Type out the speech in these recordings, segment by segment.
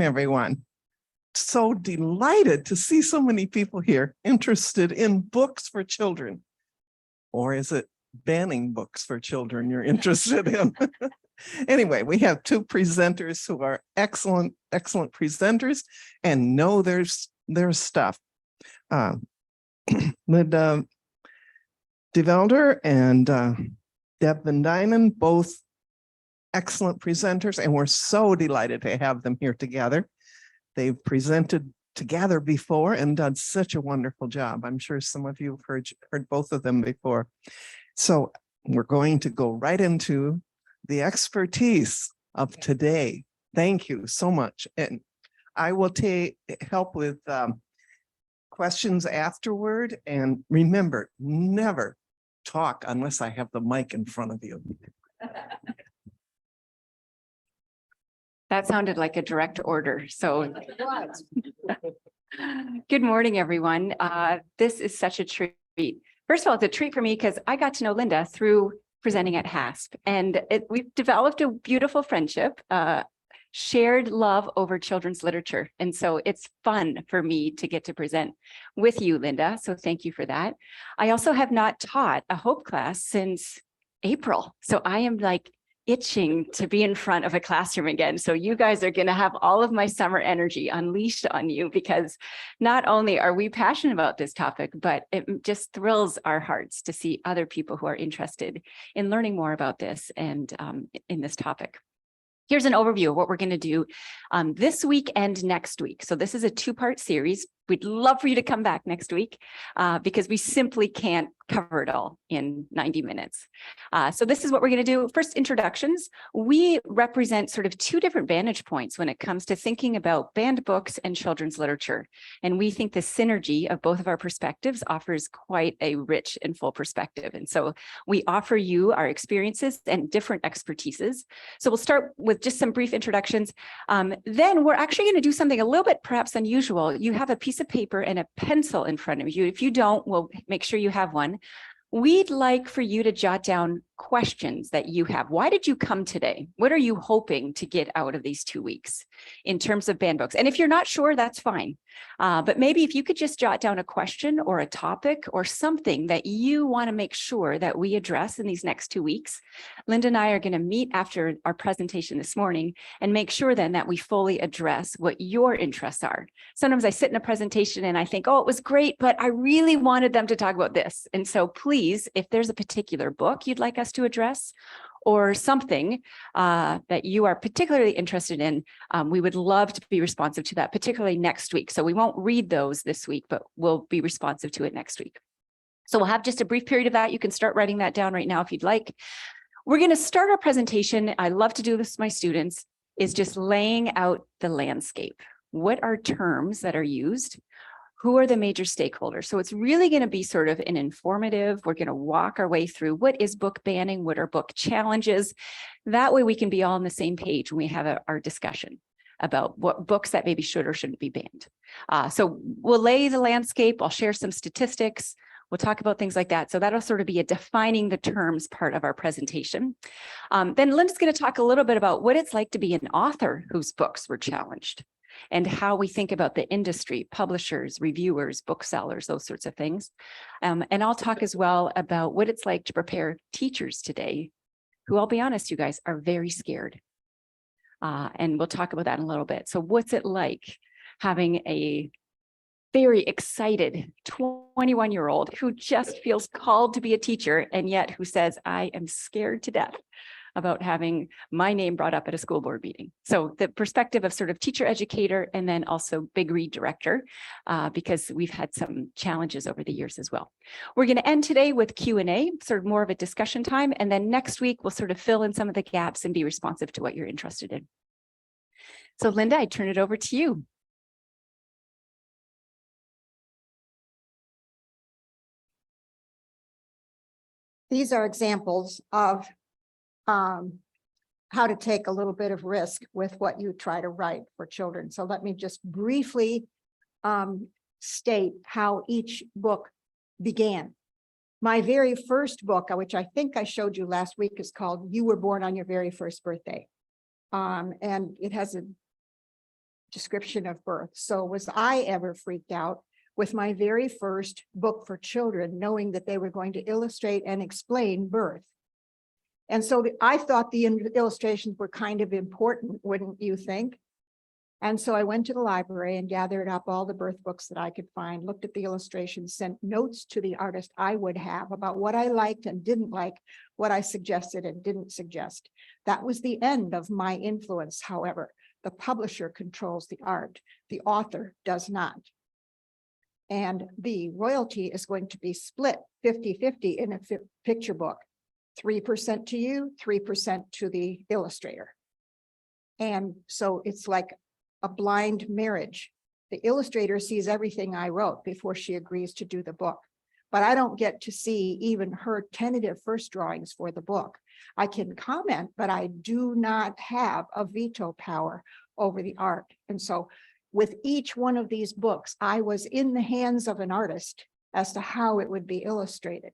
everyone. So delighted to see so many people here interested in books for children. Or is it banning books for children you're interested in? Anyway, we have two presenters who are excellent presenters and know their stuff. Linda Velder and Deb Van Duinen, both excellent presenters, and we're so delighted to have them here together. They've presented together before and done such a wonderful job. I'm sure some of you have heard both of them before. So we're going to go right into the expertise of today. Thank you so much. And I will help with questions afterward. And remember, never talk unless I have the mic in front of you. That sounded like a direct order. So good morning, everyone. This is such a treat. First of all, it's a treat for me because I got to know Linda through presenting at HASP, and we've developed a beautiful friendship, shared love over children's literature. And so it's fun for me to get to present with you, Linda. So thank you for that. I also have not taught a Hope class since April. So I am like itching to be in front of a classroom again. So you guys are going to have all of my summer energy unleashed on you, because not only are we passionate about this topic, but it just thrills our hearts to see other people who are interested in learning more about this and in this topic. Here's an overview of what we're going to do this week and next week. So this is a two-part series. We'd love for you to come back next week because we simply can't cover it all in 90 minutes. So this is what we're going to do. First, introductions. We represent sort of two different vantage points when it comes to thinking about banned books and children's literature. And we think the synergy of both of our perspectives offers quite a rich and full perspective. And so we offer you our experiences and different expertises. So we'll start with just some brief introductions. Then we're actually going to do something a little bit perhaps unusual. You have a piece of paper and a pencil in front of you. If you don't, we'll make sure you have one. We'd like for you to jot down questions that you have. Why did you come today? What are you hoping to get out of these 2 weeks in terms of banned books? And if you're not sure, that's fine. But maybe if you could just jot down a question or a topic or something that you want to make sure that we address in these next 2 weeks. Linda and I are going to meet after our presentation this morning and make sure then that we fully address what your interests are. Sometimes I sit in a presentation and I think, oh, it was great, but I really wanted them to talk about this. And so please, if there's a particular book you'd like us to address or something that you are particularly interested in, we would love to be responsive to that, particularly next week. So we won't read those this week, but we'll be responsive to it next week. So we'll have just a brief period of that. You can start writing that down right now if you'd like. We're going to start our presentation. I love to do this with my students, is just laying out the landscape. What are terms that are used? Who are the major stakeholders? So it's really going to be sort of an informative, we're going to walk our way through what is book banning, what are book challenges. That way we can be all on the same page when we have our discussion about what books that maybe should or shouldn't be banned. So we'll lay the landscape, I'll share some statistics, we'll talk about things like that. So that'll sort of be a defining the terms part of our presentation. Then Linda's going to talk a little bit about what it's like to be an author whose books were challenged, and how we think about the industry, publishers, reviewers, booksellers, those sorts of things. And I'll talk as well about what it's like to prepare teachers today, who, I'll be honest, you guys, are very scared. And we'll talk about that in a little bit. So what's it like having a very excited 21-year-old who just feels called to be a teacher, and yet who says, I am scared to death about having my name brought up at a school board meeting. So the perspective of sort of teacher educator and then also big read director, because we've had some challenges over the years as well. We're going to end today with Q&A, sort of more of a discussion time. And then next week, we'll sort of fill in some of the gaps and be responsive to what you're interested in. So Linda, I turn it over to you. These are examples of how to take a little bit of risk with what you try to write for children. So let me just briefly state how each book began. My very first book, which I think I showed you last week, is called You Were Born on Your Very First Birthday. And it has a description of birth. So was I ever freaked out with my very first book for children, knowing that they were going to illustrate and explain birth? And so I thought the illustrations were kind of important, wouldn't you think? And so I went to the library and gathered up all the birth books that I could find, looked at the illustrations, sent notes to the artist I would have about what I liked and didn't like, what I suggested and didn't suggest. That was the end of my influence, however. The publisher controls the art, the author does not. And the royalty is going to be split 50-50 in a picture book. 3% to you, 3% to the illustrator. And so it's like a blind marriage. The illustrator sees everything I wrote before she agrees to do the book, but I don't get to see even her tentative first drawings for the book. I can comment, but I do not have a veto power over the art. And so with each one of these books, I was in the hands of an artist as to how it would be illustrated.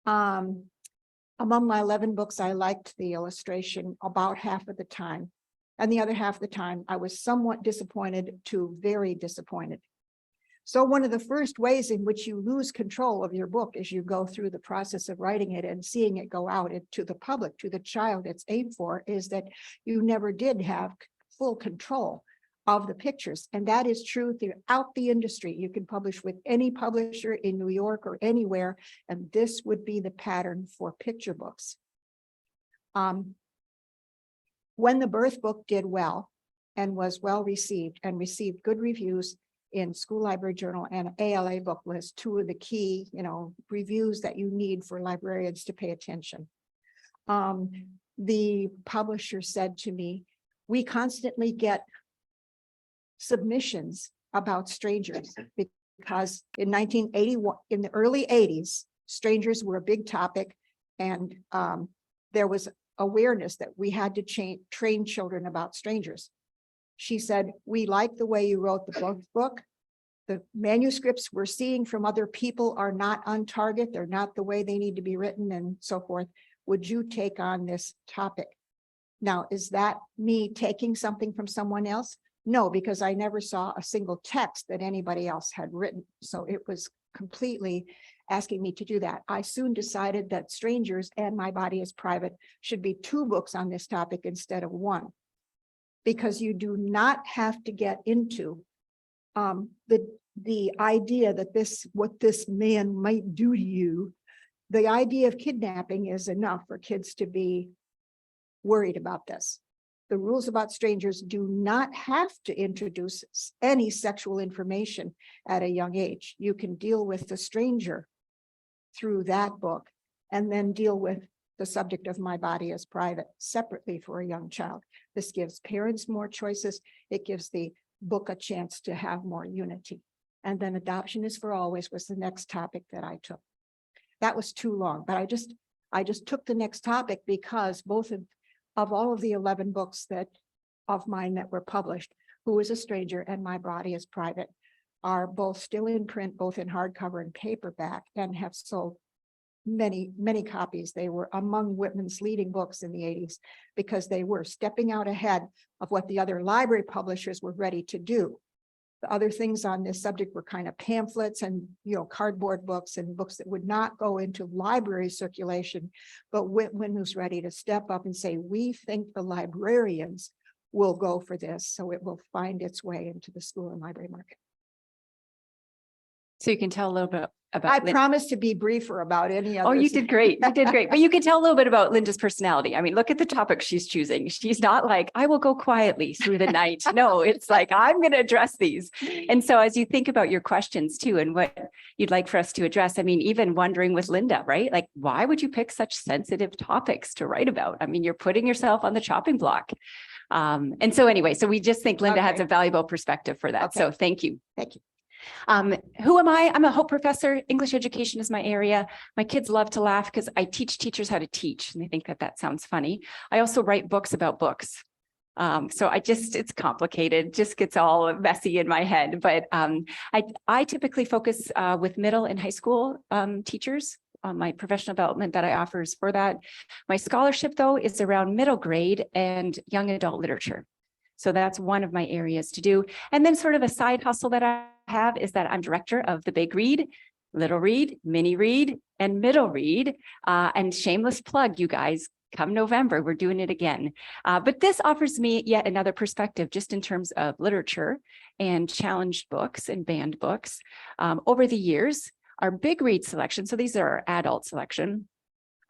Among my 11 books, I liked the illustration about half of the time. And the other half of the time, I was somewhat disappointed to very disappointed. So one of the first ways in which you lose control of your book as you go through the process of writing it and seeing it go out to the public, to the child it's aimed for, is that you never did have full control of the pictures. And that is true throughout the industry. You can publish with any publisher in New York or anywhere, and this would be the pattern for picture books. When the birth book did well and was well received and received good reviews in School Library Journal and ALA Book List, two of the key, reviews that you need for librarians to pay attention. The publisher said to me, we constantly get submissions about strangers because in 1981, in the early 80s, strangers were a big topic, and there was awareness that we had to train children about strangers. She said, we like the way you wrote the book. The manuscripts we're seeing from other people are not on target. They're not the way they need to be written and so forth. Would you take on this topic? Now, is that me taking something from someone else? No, because I never saw a single text that anybody else had written. So it was completely asking me to do that. I soon decided that Strangers and My Body is Private should be 2 books on this topic instead of 1, because you do not have to get into the idea that what this man might do to you. The idea of kidnapping is enough for kids to be worried about this. The rules about strangers do not have to introduce any sexual information at a young age. You can deal with the stranger through that book and then deal with the subject of My Body is Private separately for a young child. This gives parents more choices. It gives the book a chance to have more unity. And then Adoption is for Always was the next topic that I took. That was too long, but I just took the next topic because both of all of the 11 books of mine that were published, Who is a Stranger and My Body is Private, are both still in print, both in hardcover and paperback, and have sold many, many copies. They were among Whitman's leading books in the 80s because they were stepping out ahead of what the other library publishers were ready to do. The other things on this subject were kind of pamphlets and cardboard books and books that would not go into library circulation. But Whitman was ready to step up and say, we think the librarians will go for this, so it will find its way into the school and library market. So you can tell a little bit about. I promise to be briefer about any other. Oh, you did great. You did great. But you can tell a little bit about Linda's personality. I mean, look at the topic she's choosing. She's not like, I will go quietly through the night. No, it's like, I'm going to address these. And so as you think about your questions too, and what you'd like for us to address, I mean, even wondering with Linda, right? Like, why would you pick such sensitive topics to write about? I mean, you're putting yourself on the chopping block. And so anyway, so we just think Linda has a valuable perspective for that. So thank you. Thank you. Who am I? I'm a Hope professor. English education is my area. My kids love to laugh because I teach teachers how to teach, and they think that sounds funny. I also write books about books. So it's complicated, just gets all messy in my head. But I typically focus with middle and high school teachers. My professional development that I offer is for that. My scholarship, though, is around middle grade and young adult literature. So that's one of my areas to do. And then sort of a side hustle that I have is that I'm director of the Big Read, Little Read, Mini Read, and Middle Read. And shameless plug, you guys, come November, we're doing it again. But this offers me yet another perspective just in terms of literature and challenged books and banned books. Over the years, our Big Read selection, so these are our adult selection,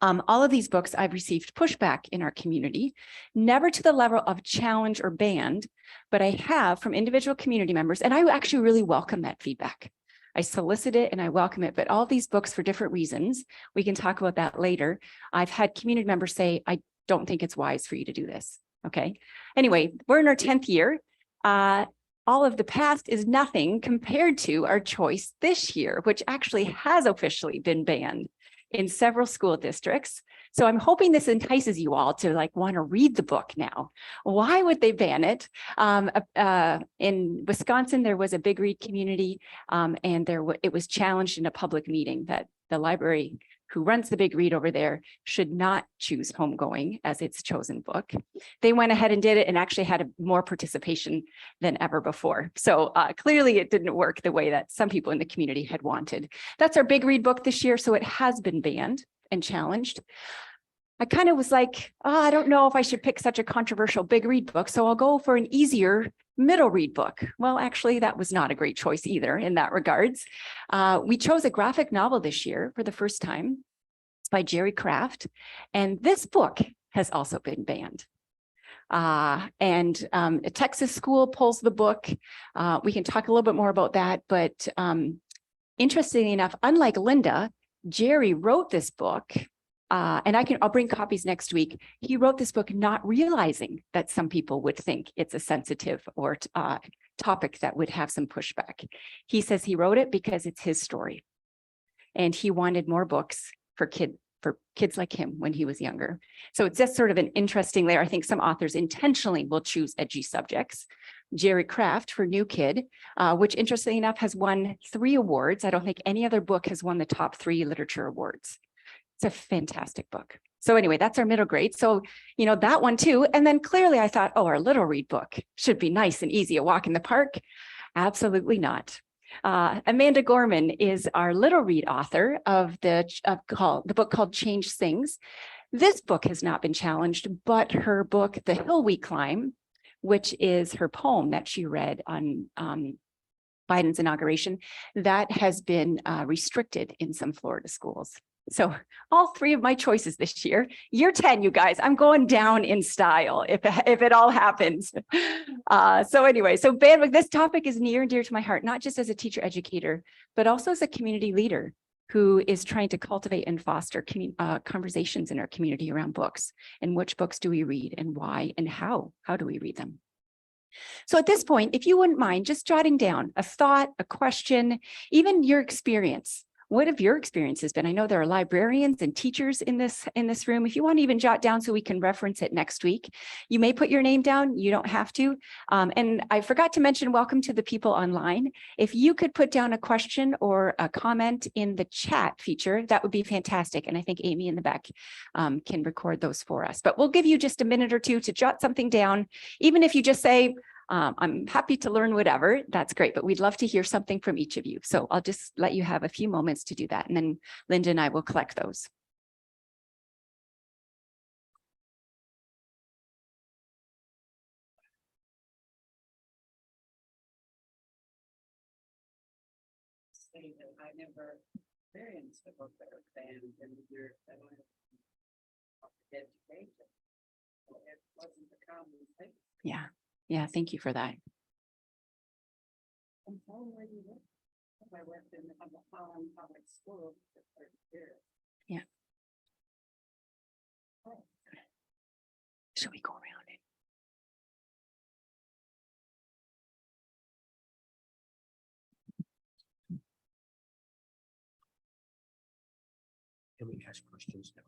all of these books I've received pushback in our community, never to the level of challenge or banned, but I have from individual community members, and I actually really welcome that feedback. I solicit it and I welcome it, but all these books for different reasons, we can talk about that later. I've had community members say, I don't think it's wise for you to do this. Okay. Anyway, we're in our 10th year. All of the past is nothing compared to our choice this year, which actually has officially been banned in several school districts. So I'm hoping this entices you all to like want to read the book now. Why would they ban it? In Wisconsin, there was a Big Read community and it was challenged in a public meeting that the library who runs the Big Read over there should not choose Homegoing as its chosen book. They went ahead and did it and actually had more participation than ever before. So clearly it didn't work the way that some people in the community had wanted. That's our Big Read book this year. So it has been banned and challenged. I kind of was like, oh, I don't know if I should pick such a controversial Big Read book, so I'll go for an easier Middle Read book. Well, actually, that was not a great choice either in that regards. We chose a graphic novel this year for the first time. It's by Jerry Craft, and this book has also been banned. A Texas school pulls the book. We can talk a little bit more about that, but interestingly enough, unlike Linda, Jerry wrote this book. And I'll bring copies next week. He wrote this book not realizing that some people would think it's a sensitive or topic that would have some pushback. He says he wrote it because it's his story. And he wanted more books for kids like him when he was younger. So it's just sort of an interesting layer. I think some authors intentionally will choose edgy subjects. Jerry Craft for New Kid, which interestingly enough has won 3 awards. I don't think any other book has won the top 3 literature awards. It's a fantastic book. So anyway, that's our middle grade. So, you know, that one too. And then clearly I thought, oh, our Little Read book should be nice and easy, a walk in the park. Absolutely not. Amanda Gorman is our Little Read author of the book called Change Things. This book has not been challenged, but her book, The Hill We Climb, which is her poem that she read on Biden's inauguration, that has been restricted in some Florida schools. So all 3 of my choices this year, year 10, you guys, I'm going down in style if it all happens. So anyway, so bandwidth, this topic is near and dear to my heart, not just as a teacher educator, but also as a community leader who is trying to cultivate and foster conversations in our community around books and which books do we read and why and how do we read them. So at this point, if you wouldn't mind just jotting down a thought, a question, even your experience. What have your experiences been? I know there are librarians and teachers in this room. If you want to even jot down so we can reference it next week, you may put your name down. You don't have to. And I forgot to mention, welcome to the people online. If you could put down a question or a comment in the chat feature, that would be fantastic. And I think Amy in the back can record those for us. But we'll give you just a minute or 2 to jot something down. Even if you just say, I'm happy to learn whatever, that's great, but we'd love to hear something from each of you. So I'll just let you have a few moments to do that. And then Linda and I will collect those. I never experienced a book that was banned in the year that I was education. It wasn't a common thing. Yeah. Yeah. Thank you for that. I'm telling where you live. I worked in the Holland Public School for 30 years. Yeah. Should we go around it? Can we ask questions now?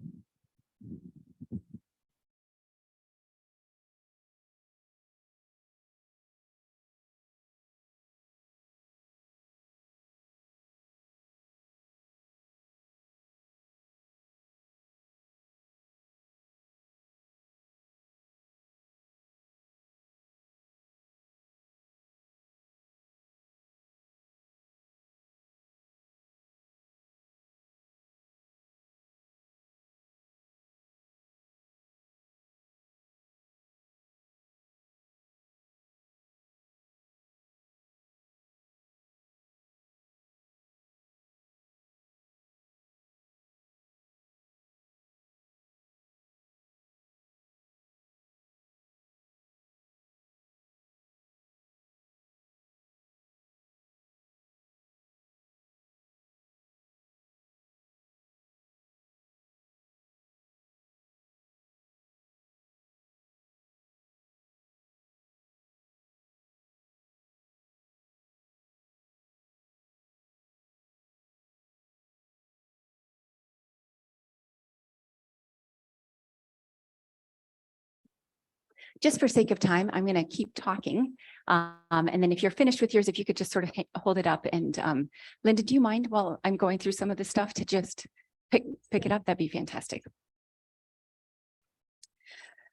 Just for sake of time, I'm going to keep talking. And then if you're finished with yours, if you could just sort of hold it up. And Linda, do you mind while I'm going through some of this stuff to just pick it up? That'd be fantastic.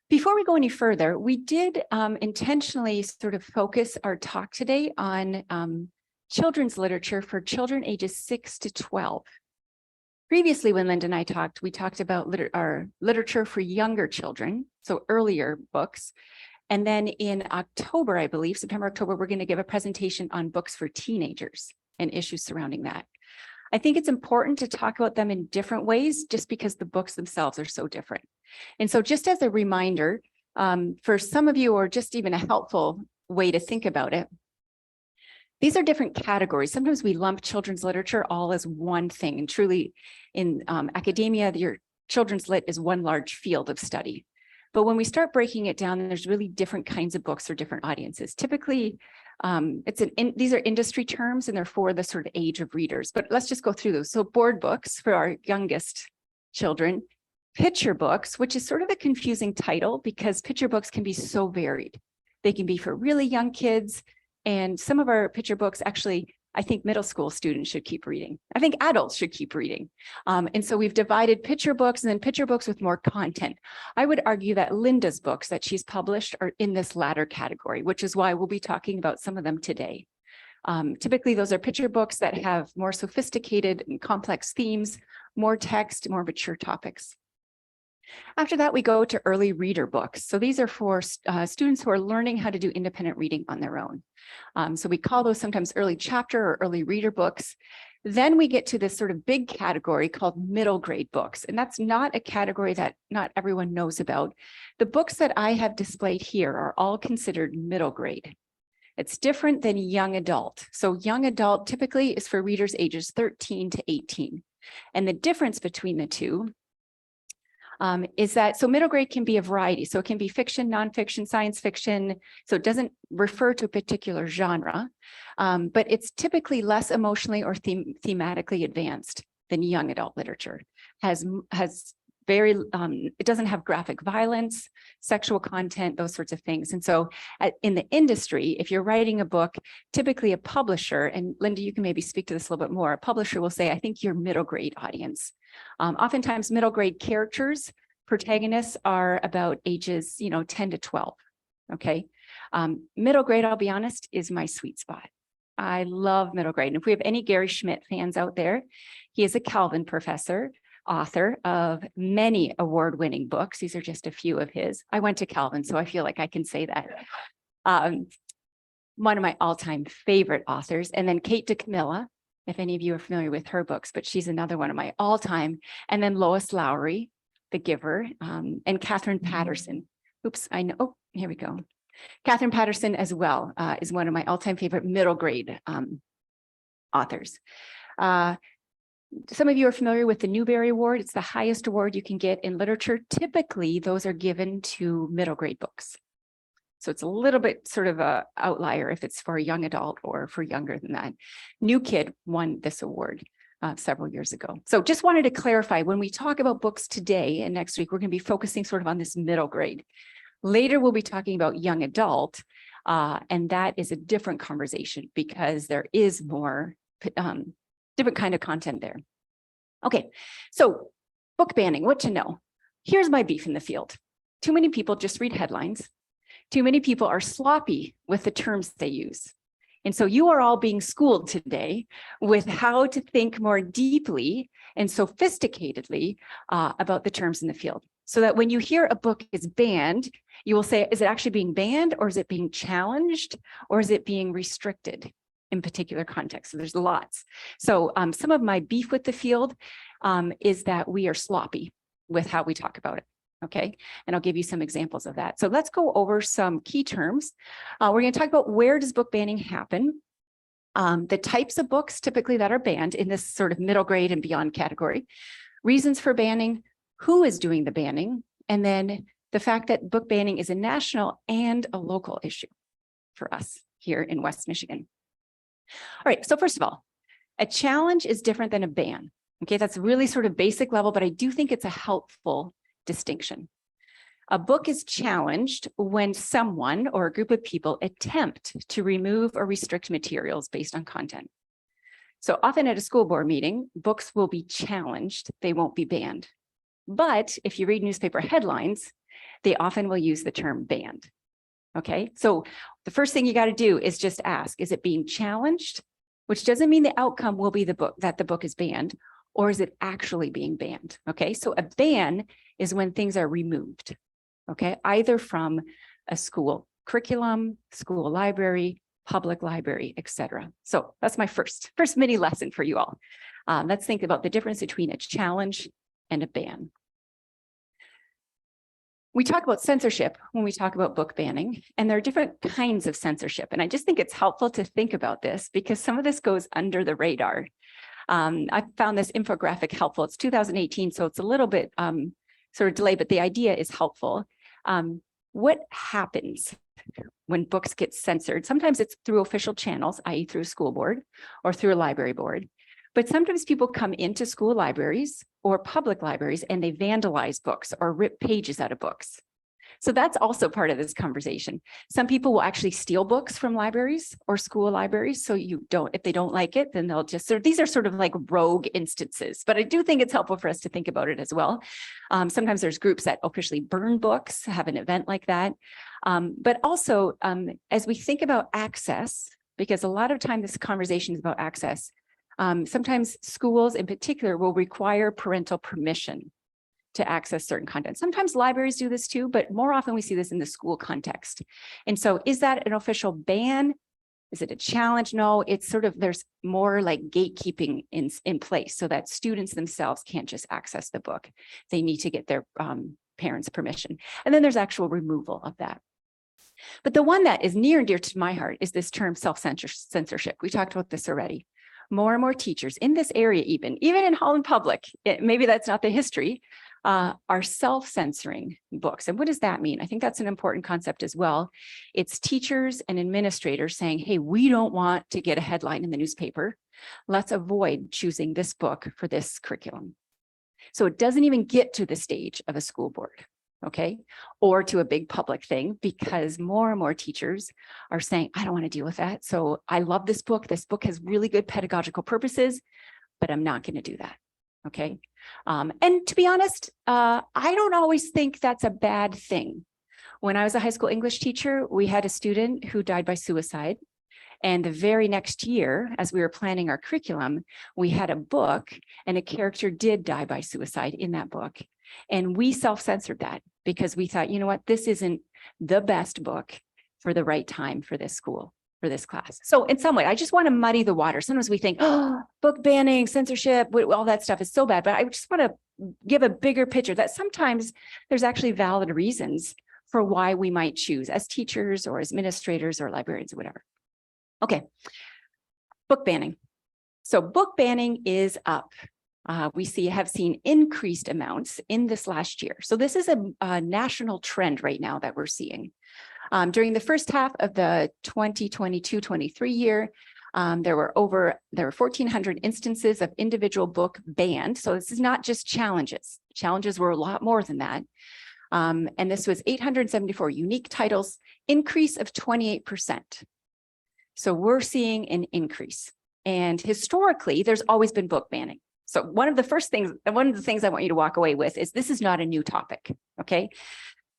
Before we go any further, we did intentionally sort of focus our talk today on children's literature for children ages 6 to 12. Previously, when Linda and I talked, we talked about our literature for younger children, so earlier books. And then in October, I believe, September, October, we're going to give a presentation on books for teenagers and issues surrounding that. I think it's important to talk about them in different ways just because the books themselves are so different. And so just as a reminder, for some of you, or just even a helpful way to think about it, these are different categories. Sometimes we lump children's literature all as one thing, and truly in academia, your children's lit is one large field of study. But when we start breaking it down, there's really different kinds of books for different audiences. Typically, these are industry terms and they're for the sort of age of readers, but let's just go through those. So board books for our youngest children, picture books, which is sort of a confusing title because picture books can be so varied. They can be for really young kids. And some of our picture books, actually, I think middle school students should keep reading. I think adults should keep reading. And so we've divided picture books and then picture books with more content. I would argue that Linda's books that she's published are in this latter category, which is why we'll be talking about some of them today. Typically, those are picture books that have more sophisticated and complex themes, more text, more mature topics. After that, we go to early reader books. So these are for students who are learning how to do independent reading on their own. So we call those sometimes early chapter or early reader books. Then we get to this sort of big category called middle grade books. And that's not a category that not everyone knows about. The books that I have displayed here are all considered middle grade. It's different than young adult. So young adult typically is for readers ages 13 to 18. And the difference between the two is that, so middle grade can be a variety. So it can be fiction, nonfiction, science fiction. So it doesn't refer to a particular genre, but it's typically less emotionally or thematically advanced than young adult literature. Has very, it doesn't have graphic violence, sexual content, those sorts of things. And so in the industry, if you're writing a book, typically a publisher, and Linda, you can maybe speak to this a little bit more, a publisher will say, I think your middle grade audience. Oftentimes middle grade characters, protagonists are about ages, 10 to 12, okay? Middle grade, I'll be honest, is my sweet spot. I love middle grade. And if we have any Gary Schmidt fans out there, he is a Calvin professor, author of many award-winning books. These are just a few of his. I went to Calvin, so I feel like I can say that. One of my all-time favorite authors. And then Kate DeCamilla, if any of you are familiar with her books, but she's another one of my all-time. And then Lois Lowry, The Giver, and Catherine Patterson. Oops, I know. Oh, here we go. Catherine Patterson as well is one of my all-time favorite middle grade authors. Some of you are familiar with the Newbery Award. It's the highest award you can get in literature. Typically, those are given to middle grade books. So it's a little bit sort of an outlier if it's for a young adult or for younger than that. New Kid won this award several years ago. So just wanted to clarify, when we talk about books today and next week, we're going to be focusing sort of on this middle grade. Later, we'll be talking about young adult, and that is a different conversation because there is more different kind of content there. Okay, so book banning, what to know? Here's my beef in the field. Too many people just read headlines. Too many people are sloppy with the terms they use. And so you are all being schooled today with how to think more deeply and sophisticatedly about the terms in the field. So that when you hear a book is banned, you will say, is it actually being banned, or is it being challenged, or is it being restricted in particular contexts? So there's lots. So some of my beef with the field is that we are sloppy with how we talk about it. Okay, and I'll give you some examples of that. So let's go over some key terms. We're going to talk about where does book banning happen, the types of books typically that are banned in this sort of middle grade and beyond category, reasons for banning, who is doing the banning, and then the fact that book banning is a national and a local issue for us here in West Michigan. All right, so first of all, a challenge is different than a ban. Okay, that's really sort of basic level, but I do think it's a helpful distinction. A book is challenged when someone or a group of people attempt to remove or restrict materials based on content. So often at a school board meeting, books will be challenged, they won't be banned. But if you read newspaper headlines, they often will use the term banned. Okay, so the first thing you got to do is just ask, is it being challenged? Which doesn't mean the outcome will be the book is banned, or is it actually being banned? Okay, so a ban is when things are removed, okay, either from a school curriculum, school library, public library, etc. So that's my first mini lesson for you all. Let's think about the difference between a challenge and a ban. We talk about censorship when we talk about book banning, and there are different kinds of censorship. And I just think it's helpful to think about this because some of this goes under the radar. I found this infographic helpful. It's 2018, so it's a little bit sort of delayed, but the idea is helpful. What happens when books get censored? Sometimes it's through official channels, i.e. through a school board or through a library board. But sometimes people come into school libraries or public libraries and they vandalize books or rip pages out of books. So that's also part of this conversation. Some people will actually steal books from libraries or school libraries. So if they don't like it, then they'll just, these are sort of like rogue instances, but I do think it's helpful for us to think about it as well. Sometimes there's groups that officially burn books, have an event like that. But also as we think about access, because a lot of time this conversation is about access, sometimes schools in particular will require parental permission to access certain content. Sometimes libraries do this too, but more often we see this in the school context. And so is that an official ban? Is it a challenge? No, it's sort of, there's more like gatekeeping in place so that students themselves can't just access the book. They need to get their parents' permission. And then there's actual removal of that. But the one that is near and dear to my heart is this term self-censorship. We talked about this already. More and more teachers in this area, even in Holland Public, maybe that's not the history, are self-censoring books. And what does that mean? I think that's an important concept as well. It's teachers and administrators saying, hey, we don't want to get a headline in the newspaper. Let's avoid choosing this book for this curriculum. So it doesn't even get to the stage of a school board, okay, or to a big public thing, because more and more teachers are saying, I don't want to deal with that. So I love this book. This book has really good pedagogical purposes, but I'm not going to do that. Okay. And to be honest, I don't always think that's a bad thing. When I was a high school English teacher, we had a student who died by suicide. And the very next year, as we were planning our curriculum, we had a book and a character did die by suicide in that book. And we self-censored that because we thought, you know what, this isn't the best book for the right time for this school, for this class. So in some way, I just want to muddy the water. Sometimes we think, oh, book banning, censorship, all that stuff is so bad. But I just want to give a bigger picture that sometimes there's actually valid reasons for why we might choose as teachers or as administrators or librarians or whatever. Okay, book banning. So book banning is up. We have seen increased amounts in this last year. So this is a national trend right now that we're seeing. During the first half of the 2022-23 year, there were 1,400 instances of individual book banned. So this is not just challenges. Challenges were a lot more than that. And this was 874 unique titles, increase of 28%. So we're seeing an increase. And historically, there's always been book banning. So one of the things I want you to walk away with is this is not a new topic, okay?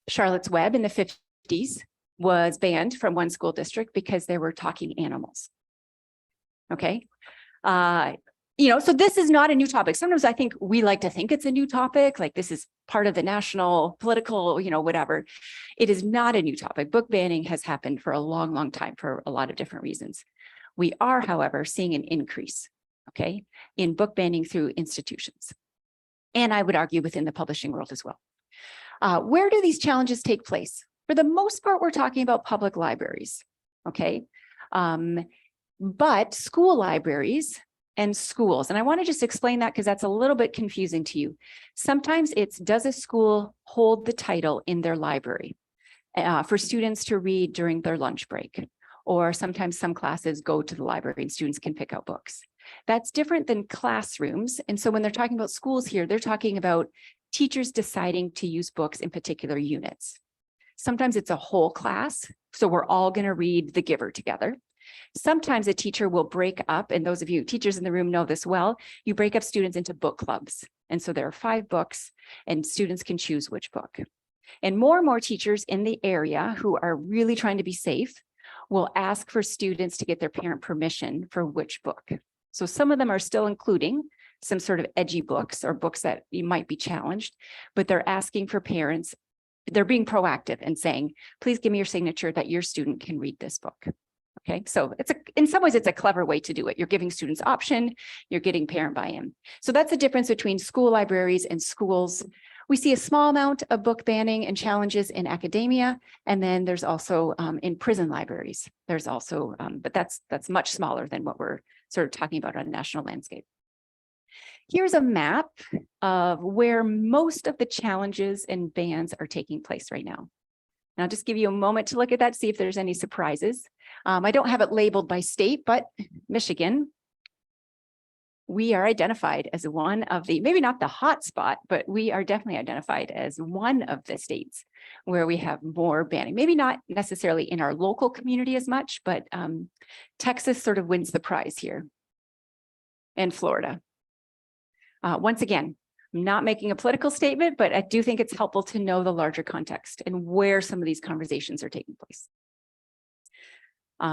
Charlotte's Web in the 50s was banned from one school district because they were talking animals, okay? So this is not a new topic. Sometimes I think we like to think it's a new topic, like this is part of the national political, whatever. It is not a new topic. Book banning has happened for a long, long time for a lot of different reasons. We are, however, seeing an increase, okay, in book banning through institutions. And I would argue within the publishing world as well. Where do these challenges take place? For the most part, we're talking about public libraries, okay? But school libraries and schools, and I want to just explain that because that's a little bit confusing to you. Sometimes it's, does a school hold the title in their library for students to read during their lunch break? Or sometimes some classes go to the library and students can pick out books. That's different than classrooms. And so when they're talking about schools here, they're talking about teachers deciding to use books in particular units. Sometimes it's a whole class, so we're all going to read The Giver together. Sometimes a teacher will break up, and those of you teachers in the room know this well, you break up students into book clubs. And so there are 5 books and students can choose which book. And more teachers in the area who are really trying to be safe will ask for students to get their parent permission for which book. So some of them are still including some sort of edgy books or books that you might be challenged, but they're asking for parents, they're being proactive and saying, please give me your signature that your student can read this book. Okay, so in some ways, it's a clever way to do it. You're giving students option, you're getting parent buy-in. So that's the difference between school libraries and schools. We see a small amount of book banning and challenges in academia, and then there's also in prison libraries. There's also, but that's much smaller than what we're sort of talking about on a national landscape. Here's a map of where most of the challenges and bans are taking place right now. And I'll just give you a moment to look at that, see if there's any surprises. I don't have it labeled by state, but Michigan, we are identified as one of the, maybe not the hot spot, but we are definitely identified as one of the states where we have more banning. Maybe not necessarily in our local community as much, but Texas sort of wins the prize here, and Florida. Once again, I'm not making a political statement, but I do think it's helpful to know the larger context and where some of these conversations are taking place.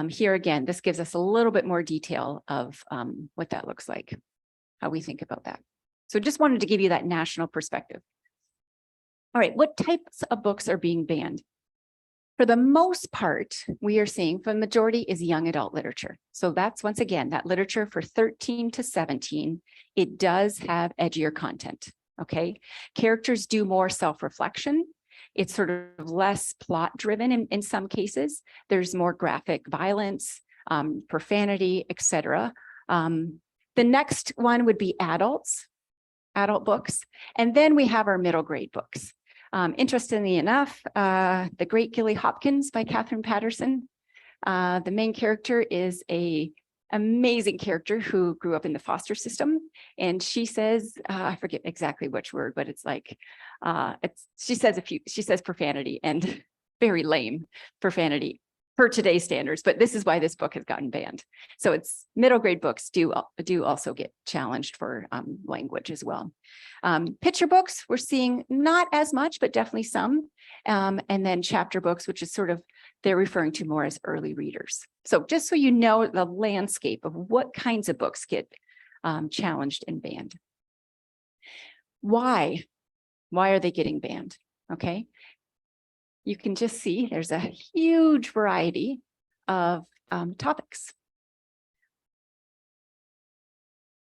Here again, this gives us a little bit more detail of what that looks like, how we think about that. So just wanted to give you that national perspective. All right, what types of books are being banned? For the most part, we are seeing for the majority is young adult literature. So that's, once again, that literature for 13 to 17, it does have edgier content, okay? Characters do more self-reflection. It's sort of less plot driven in some cases. There's more graphic violence, profanity, etc. The next one would be adult books. And then we have our middle grade books. Interestingly enough, The Great Gilly Hopkins by Catherine Patterson. The main character is an amazing character who grew up in the foster system. And she says, I forget exactly which word, but it's like, she says profanity, and very lame profanity per today's standards, but this is why this book has gotten banned. So it's middle grade books do also get challenged for language as well. Picture books, we're seeing not as much, but definitely some. And then chapter books, which is sort of, they're referring to more as early readers. So just so you know the landscape of what kinds of books get challenged and banned. Why are they getting banned? Okay. You can just see there's a huge variety of topics.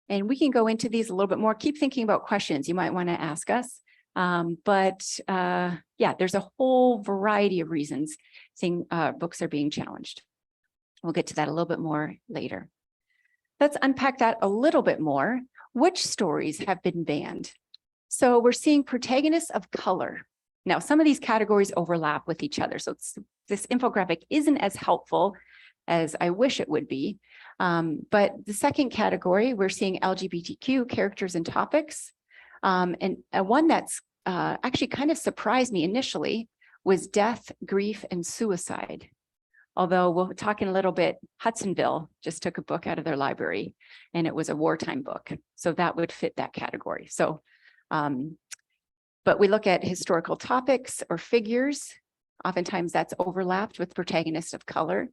And we can go into these a little bit more. Keep thinking about questions you might want to ask us. Yeah, there's a whole variety of reasons books are being challenged. We'll get to that a little bit more later. Let's unpack that a little bit more. Which stories have been banned? So we're seeing protagonists of color. Now, some of these categories overlap with each other. So this infographic isn't as helpful as I wish it would be. But the second category, we're seeing LGBTQ characters and topics. And one that's actually kind of surprised me initially was death, grief, and suicide. Although we'll talk in a little bit, Hudsonville just took a book out of their library and it was a wartime book. So that would fit that category. So, but we look at historical topics or figures. Oftentimes that's overlapped with protagonists of color.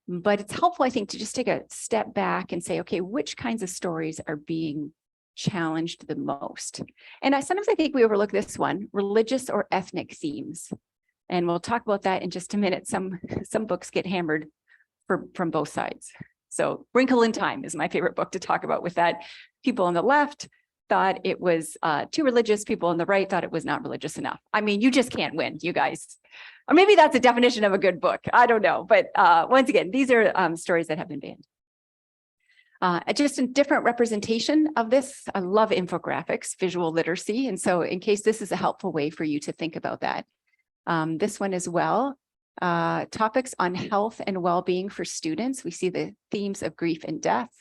But it's helpful, I think, to just take a step back and say, okay, which kinds of stories are being challenged the most? And sometimes I think we overlook this one, religious or ethnic themes. And we'll talk about that in just a minute. Some books get hammered from both sides. So Wrinkle in Time is my favorite book to talk about with that. People on the left thought it was too religious. People on the right thought it was not religious enough. I mean, you just can't win, you guys. Or maybe that's a definition of a good book. I don't know. But once again, these are stories that have been banned. Just a different representation of this. I love infographics, visual literacy. And so in case this is a helpful way for you to think about that. This one as well, topics on health and well-being for students. We see the themes of grief and death.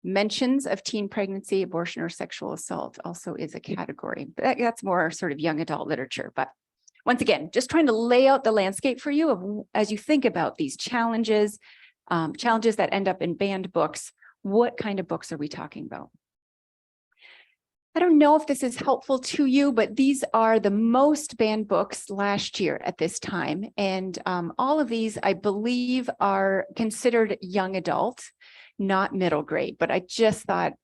Mentions of teen pregnancy, abortion, or sexual assault also is a category. But that's more sort of young adult literature. But once again, just trying to lay out the landscape for you of, as you think about these challenges, challenges that end up in banned books, what kind of books are we talking about? I don't know if this is helpful to you, but these are the most banned books last year at this time. And all of these, I believe, are considered young adult, not middle grade. But I just thought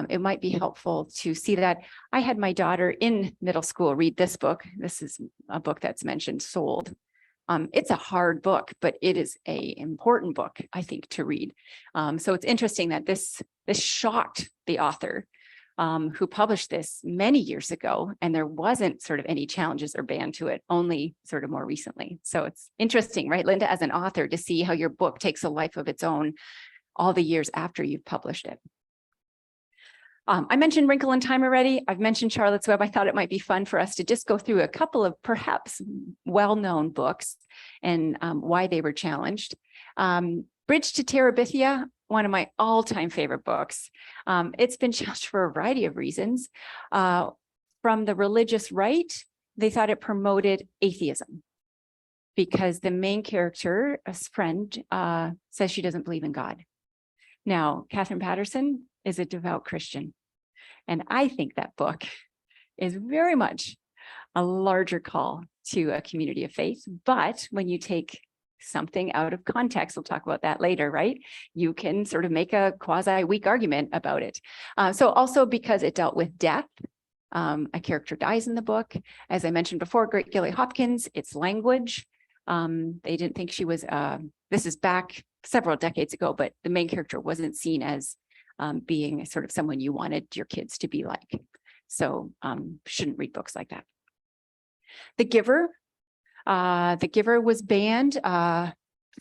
it might be helpful to see that. I had my daughter in middle school read this book. This is a book that's mentioned, Sold. It's a hard book, but it is an important book, I think, to read. So it's interesting that this shocked the author who published this many years ago, and there wasn't sort of any challenges or ban to it, only sort of more recently. So it's interesting, right, Linda, as an author, to see how your book takes a life of its own all the years after you've published it. I mentioned Wrinkle in Time already. I've mentioned Charlotte's Web. I thought it might be fun for us to just go through a couple of perhaps well-known books and why they were challenged. Bridge to Terabithia, one of my all-time favorite books. It's been challenged for a variety of reasons. From the religious right, they thought it promoted atheism because the main character, a friend, says she doesn't believe in God. Now, Catherine Patterson is a devout Christian, and I think that book is very much a larger call to a community of faith. But when you take something out of context, we'll talk about that later, right? You can sort of make a quasi-weak argument about it. So also because it dealt with death, a character dies in the book. As I mentioned before, Great Gilly Hopkins, it's language. They didn't think she was, this is back several decades ago, but the main character wasn't seen as being sort of someone you wanted your kids to be like. So shouldn't read books like that. The Giver. The Giver was banned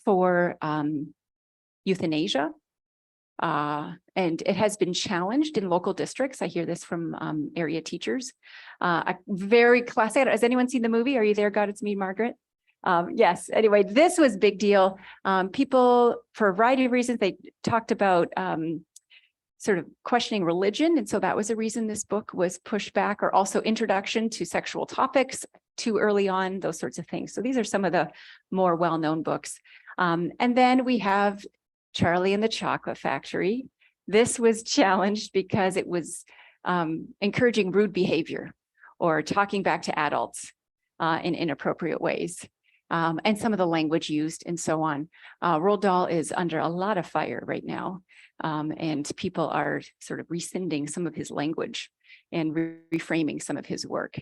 for euthanasia, and it has been challenged in local districts. I hear this from area teachers. A very classic. Has anyone seen the movie? Are you there, God, It's Me, Margaret? Yes. Anyway, this was a big deal. People, for a variety of reasons, they talked about sort of questioning religion. And so that was a reason this book was pushed back, or also introduction to sexual topics too early on, those sorts of things. So these are some of the more well-known books. And then we have Charlie and the Chocolate Factory. This was challenged because it was encouraging rude behavior or talking back to adults in inappropriate ways. And some of the language used and so on. Roald Dahl is under a lot of fire right now. And people are sort of rescinding some of his language and reframing some of his work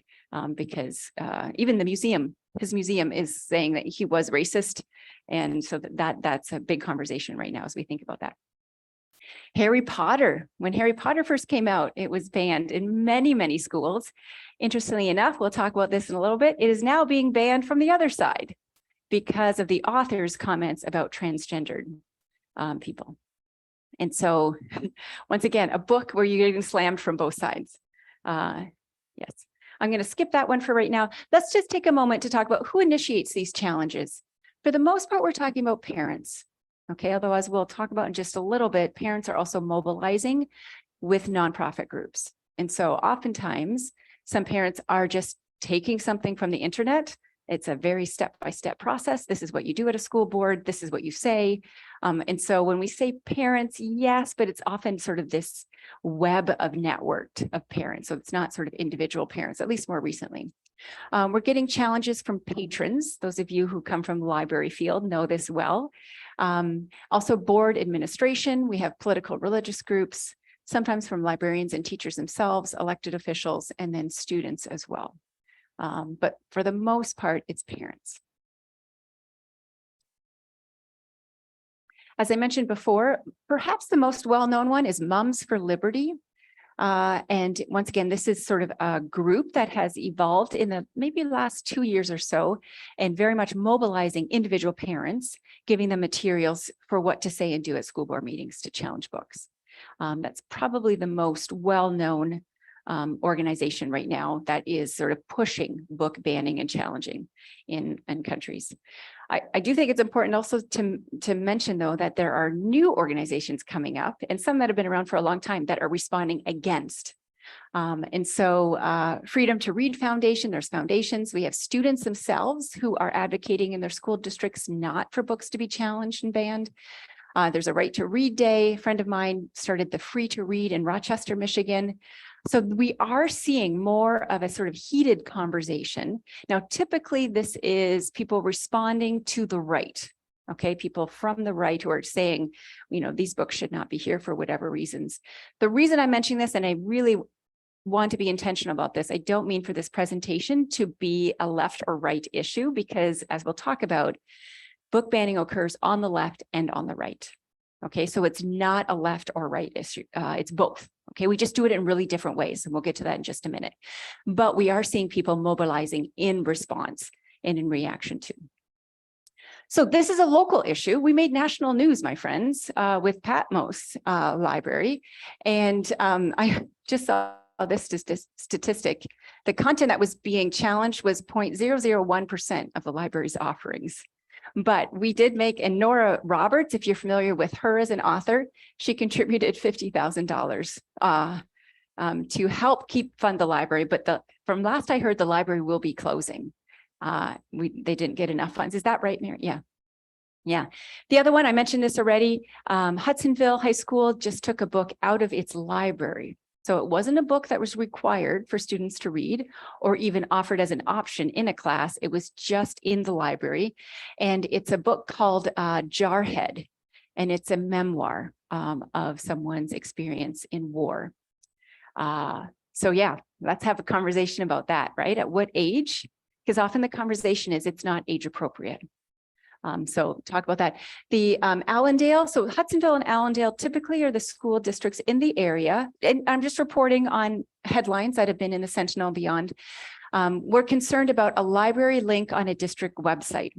because even the museum, his museum is saying that he was racist. And so that's a big conversation right now as we think about that. Harry Potter. When Harry Potter first came out, it was banned in many, many schools. Interestingly enough, we'll talk about this in a little bit. It is now being banned from the other side because of the author's comments about transgendered people. And so, once again, a book where you're getting slammed from both sides. Yes, I'm going to skip that one for right now. Let's just take a moment to talk about who initiates these challenges. For the most part, we're talking about parents. Okay, although as we'll talk about in just a little bit, parents are also mobilizing with nonprofit groups. And so oftentimes, some parents are just taking something from the internet. It's a very step-by-step process. This is what you do at a school board. This is what you say. And so when we say parents, yes, but it's often sort of this web of networked of parents. So it's not sort of individual parents, at least more recently. We're getting challenges from patrons. Those of you who come from the library field know this well. Also board administration. We have political religious groups, sometimes from librarians and teachers themselves, elected officials, and then students as well. But for the most part, it's parents. As I mentioned before, perhaps the most well-known one is Moms for Liberty. And once again, this is sort of a group that has evolved in the maybe last 2 years or so, and very much mobilizing individual parents, giving them materials for what to say and do at school board meetings to challenge books. That's probably the most well-known organization right now that is sort of pushing book banning and challenging in countries. I do think it's important also to mention, though, that there are new organizations coming up and some that have been around for a long time that are responding against. And so Freedom to Read Foundation, there's foundations. We have students themselves who are advocating in their school districts not for books to be challenged and banned. There's a Right to Read Day. A friend of mine started the Free to Read in Rochester, Michigan. So we are seeing more of a sort of heated conversation. Now, typically this is people responding to the right. Okay, people from the right who are saying, you know, these books should not be here for whatever reasons. The reason I'm mentioning this, and I really want to be intentional about this, I don't mean for this presentation to be a left or right issue, because as we'll talk about, book banning occurs on the left and on the right. Okay, so it's not a left or right issue, it's both. Okay, we just do it in really different ways, and we'll get to that in just a minute. But we are seeing people mobilizing in response and in reaction to. So this is a local issue. We made national news, my friends, with Patmos Library. And I just saw this statistic. The content that was being challenged was 0.001% of the library's offerings. But we did make, and Nora Roberts, if you're familiar with her as an author, she contributed $50,000 to help fund the library. But from last I heard, the library will be closing. They didn't get enough funds. Is that right, Mary? Yeah. Yeah. The other one, I mentioned this already, Hudsonville High School just took a book out of its library. So it wasn't a book that was required for students to read or even offered as an option in a class. It was just in the library. And it's a book called Jarhead. And it's a memoir of someone's experience in war. So yeah, let's have a conversation about that, right? At what age? Because often the conversation is it's not age appropriate. So talk about that. The Allendale, so Hudsonville and Allendale typically are the school districts in the area. And I'm just reporting on headlines that have been in the Sentinel and beyond. We're concerned about a library link on a district website.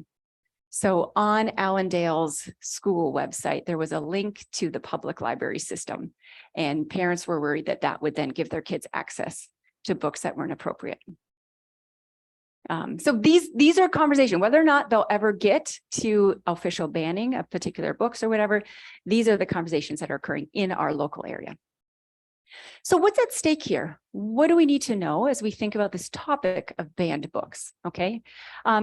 So on Allendale's school website, there was a link to the public library system, and parents were worried that that would then give their kids access to books that weren't appropriate. So these are conversations, whether or not they'll ever get to official banning of particular books or whatever, these are the conversations that are occurring in our local area. So what's at stake here? What do we need to know as we think about this topic of banned books? Okay,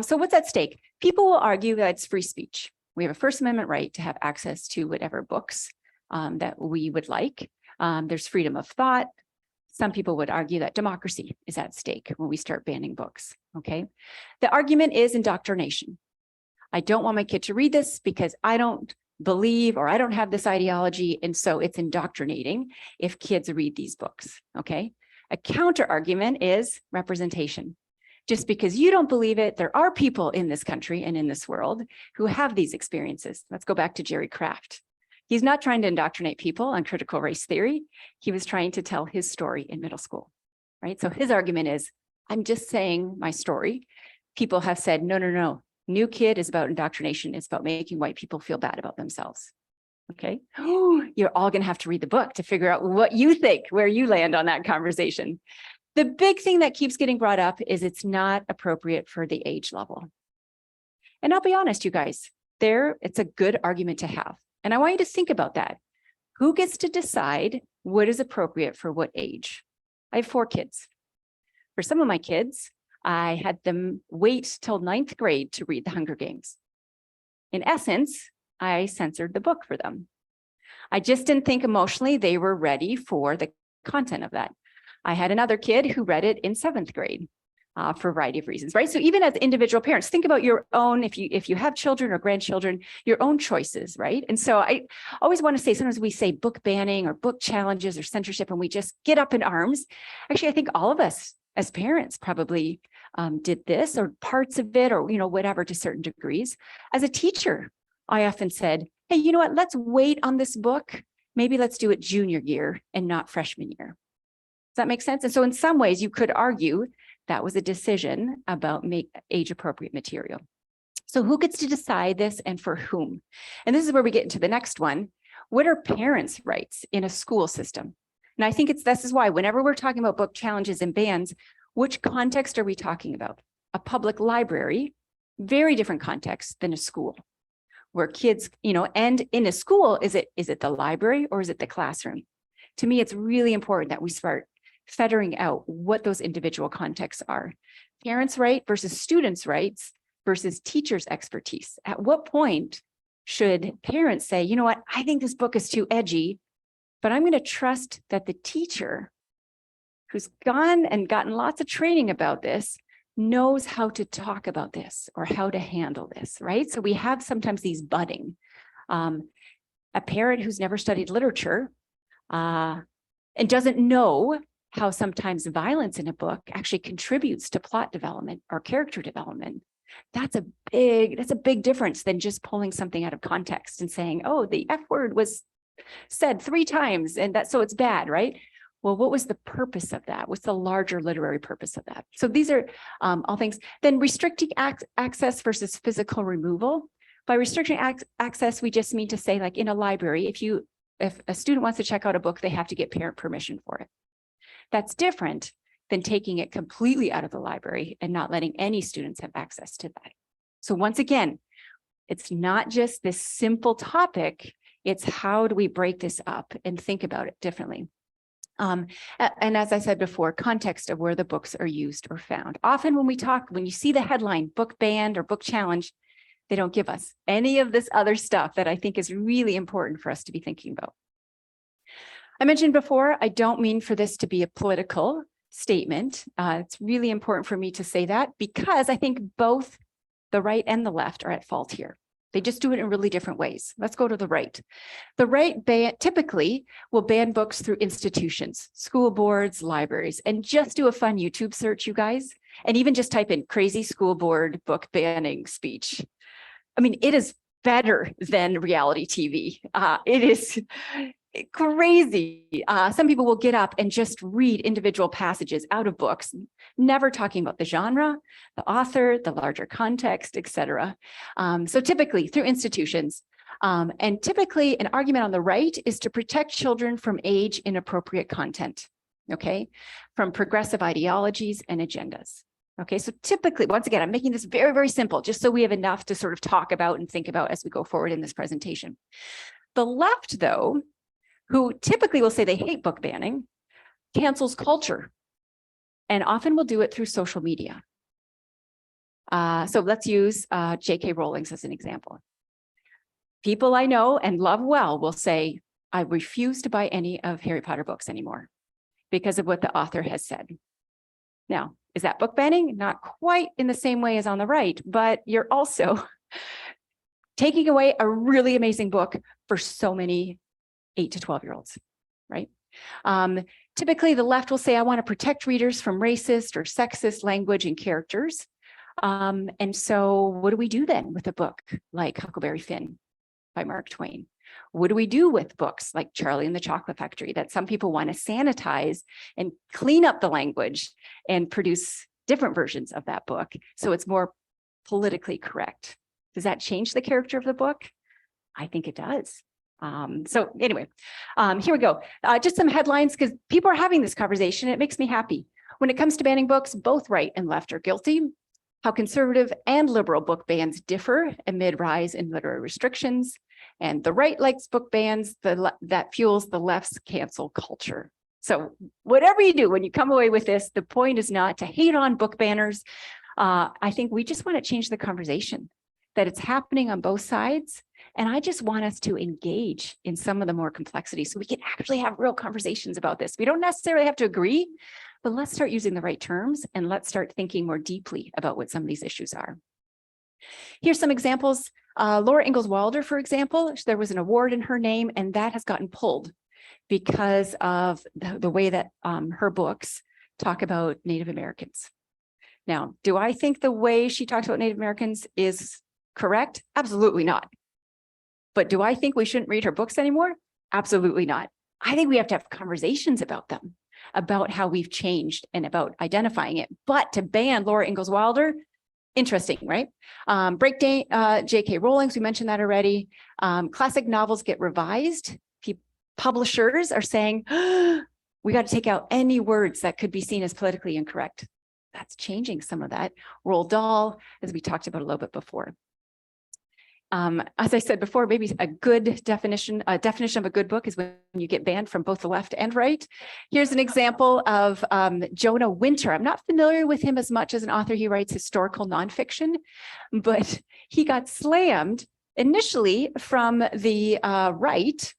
so what's at stake? People will argue that it's free speech. We have a First Amendment right to have access to whatever books that we would like. There's freedom of thought. Some people would argue that democracy is at stake when we start banning books, okay? The argument is indoctrination. I don't want my kid to read this because I don't believe or I don't have this ideology, and so it's indoctrinating if kids read these books, okay? A counter argument is representation. Just because you don't believe it, there are people in this country and in this world who have these experiences. Let's go back to Jerry Craft. He's not trying to indoctrinate people on critical race theory. He was trying to tell his story in middle school, right? So his argument is, I'm just saying my story. People have said, no, no, no. New Kid is about indoctrination. It's about making white people feel bad about themselves. Okay. You're all going to have to read the book to figure out what you think, where you land on that conversation. The big thing that keeps getting brought up is it's not appropriate for the age level. And I'll be honest, you guys, it's a good argument to have. And I want you to think about that. Who gets to decide what is appropriate for what age? I have 4 kids. For some of my kids, I had them wait till 9th grade to read The Hunger Games. In essence, I censored the book for them. I just didn't think emotionally they were ready for the content of that. I had another kid who read it in 7th grade. For a variety of reasons, right? So even as individual parents, think about your own, if you have children or grandchildren, your own choices, right? And so I always want to say, sometimes we say book banning or book challenges or censorship, and we just get up in arms. Actually, I think all of us as parents probably did this or parts of it or, whatever to certain degrees. As a teacher, I often said, hey, you know what? Let's wait on this book. Maybe let's do it junior year and not freshman year. Does that make sense? And so in some ways you could argue that was a decision about age appropriate material. So who gets to decide this and for whom? And this is where we get into the next one. What are parents' rights in a school system? And I think this is why whenever we're talking about book challenges and bans, which context are we talking about? A public library Very different context than a school where kids, and in a school, is it the library or is it the classroom? To me, it's really important that we start fettering out what those individual contexts are. Parents' right versus students' rights versus teachers' expertise. At what point should parents say, you know what, I think this book is too edgy, but I'm going to trust that the teacher who's gone and gotten lots of training about this knows how to talk about this or how to handle this, right? So we have sometimes these budding. A parent who's never studied literature and doesn't know how sometimes violence in a book actually contributes to plot development or character development. That's a big difference than just pulling something out of context and saying, oh, the F word was said 3 times and so it's bad, right? Well, what was the purpose of that? What's the larger literary purpose of that? So these are all things. Then restricting access versus physical removal. By restricting access, we just mean to say, like in a library, if a student wants to check out a book, they have to get parent permission for it. That's different than taking it completely out of the library and not letting any students have access to that. So once again, it's not just this simple topic, it's how do we break this up and think about it differently. And as I said before, context of where the books are used or found. Often when you see the headline, book banned or book challenged, they don't give us any of this other stuff that I think is really important for us to be thinking about. I mentioned before, I don't mean for this to be a political statement. It's really important for me to say that because I think both the right and the left are at fault here. They just do it in really different ways. Let's go to the right. The right typically will ban books through institutions, school boards, libraries, and just do a fun YouTube search, you guys, and even just type in crazy school board book banning speech. I mean, it is better than reality TV. It is crazy. Some people will get up and just read individual passages out of books, never talking about the genre, the author, the larger context, etc. So typically through institutions, and typically an argument on the right is to protect children from age inappropriate content, okay, from progressive ideologies and agendas. Okay, so typically, once again, I'm making this very, very simple, just so we have enough to sort of talk about and think about as we go forward in this presentation. The left, though, who typically will say they hate book banning, cancels culture, and often will do it through social media. So let's use J.K. Rowling as an example. People I know and love well will say, I refuse to buy any of Harry Potter books anymore because of what the author has said. Now, is that book banning? Not quite in the same way as on the right, but you're also taking away a really amazing book for so many 8 to 12-year-olds, right? Typically, the left will say, I want to protect readers from racist or sexist language and characters. And so what do we do then with a book like Huckleberry Finn by Mark Twain? What do we do with books like Charlie and the Chocolate Factory that some people want to sanitize and clean up the language and produce different versions of that book so it's more politically correct? Does that change the character of the book? I think it does. So anyway, here we go. Just some headlines because people are having this conversation. It makes me happy. When it comes to banning books, both right and left are guilty. How conservative and liberal book bans differ amid rise in literary restrictions. And the right likes book bans that fuels the left's cancel culture. So whatever you do, when you come away with this, the point is not to hate on book banners. I think we just want to change the conversation, that it's happening on both sides. And I just want us to engage in some of the more complexity so we can actually have real conversations about this. We don't necessarily have to agree, but let's start using the right terms and let's start thinking more deeply about what some of these issues are. Here's some examples. Laura Ingalls Wilder, for example, there was an award in her name and that has gotten pulled because of the way that her books talk about Native Americans. Now, do I think the way she talks about Native Americans is correct? Absolutely not. But do I think we shouldn't read her books anymore? Absolutely not. I think we have to have conversations about them, about how we've changed and about identifying it. But to ban Laura Ingalls Wilder, interesting, right? J.K. Rowling, we mentioned that already. Classic novels get revised. Publishers are saying, we got to take out any words that could be seen as politically incorrect. that's changing some of that. Roald Dahl, as we talked about a little bit before. As I said before, maybe a definition of a good book is when you get banned from both the left and right. Here's an example of Jonah Winter. I'm not familiar with him as much as an author. He writes historical nonfiction, but he got slammed initially from the right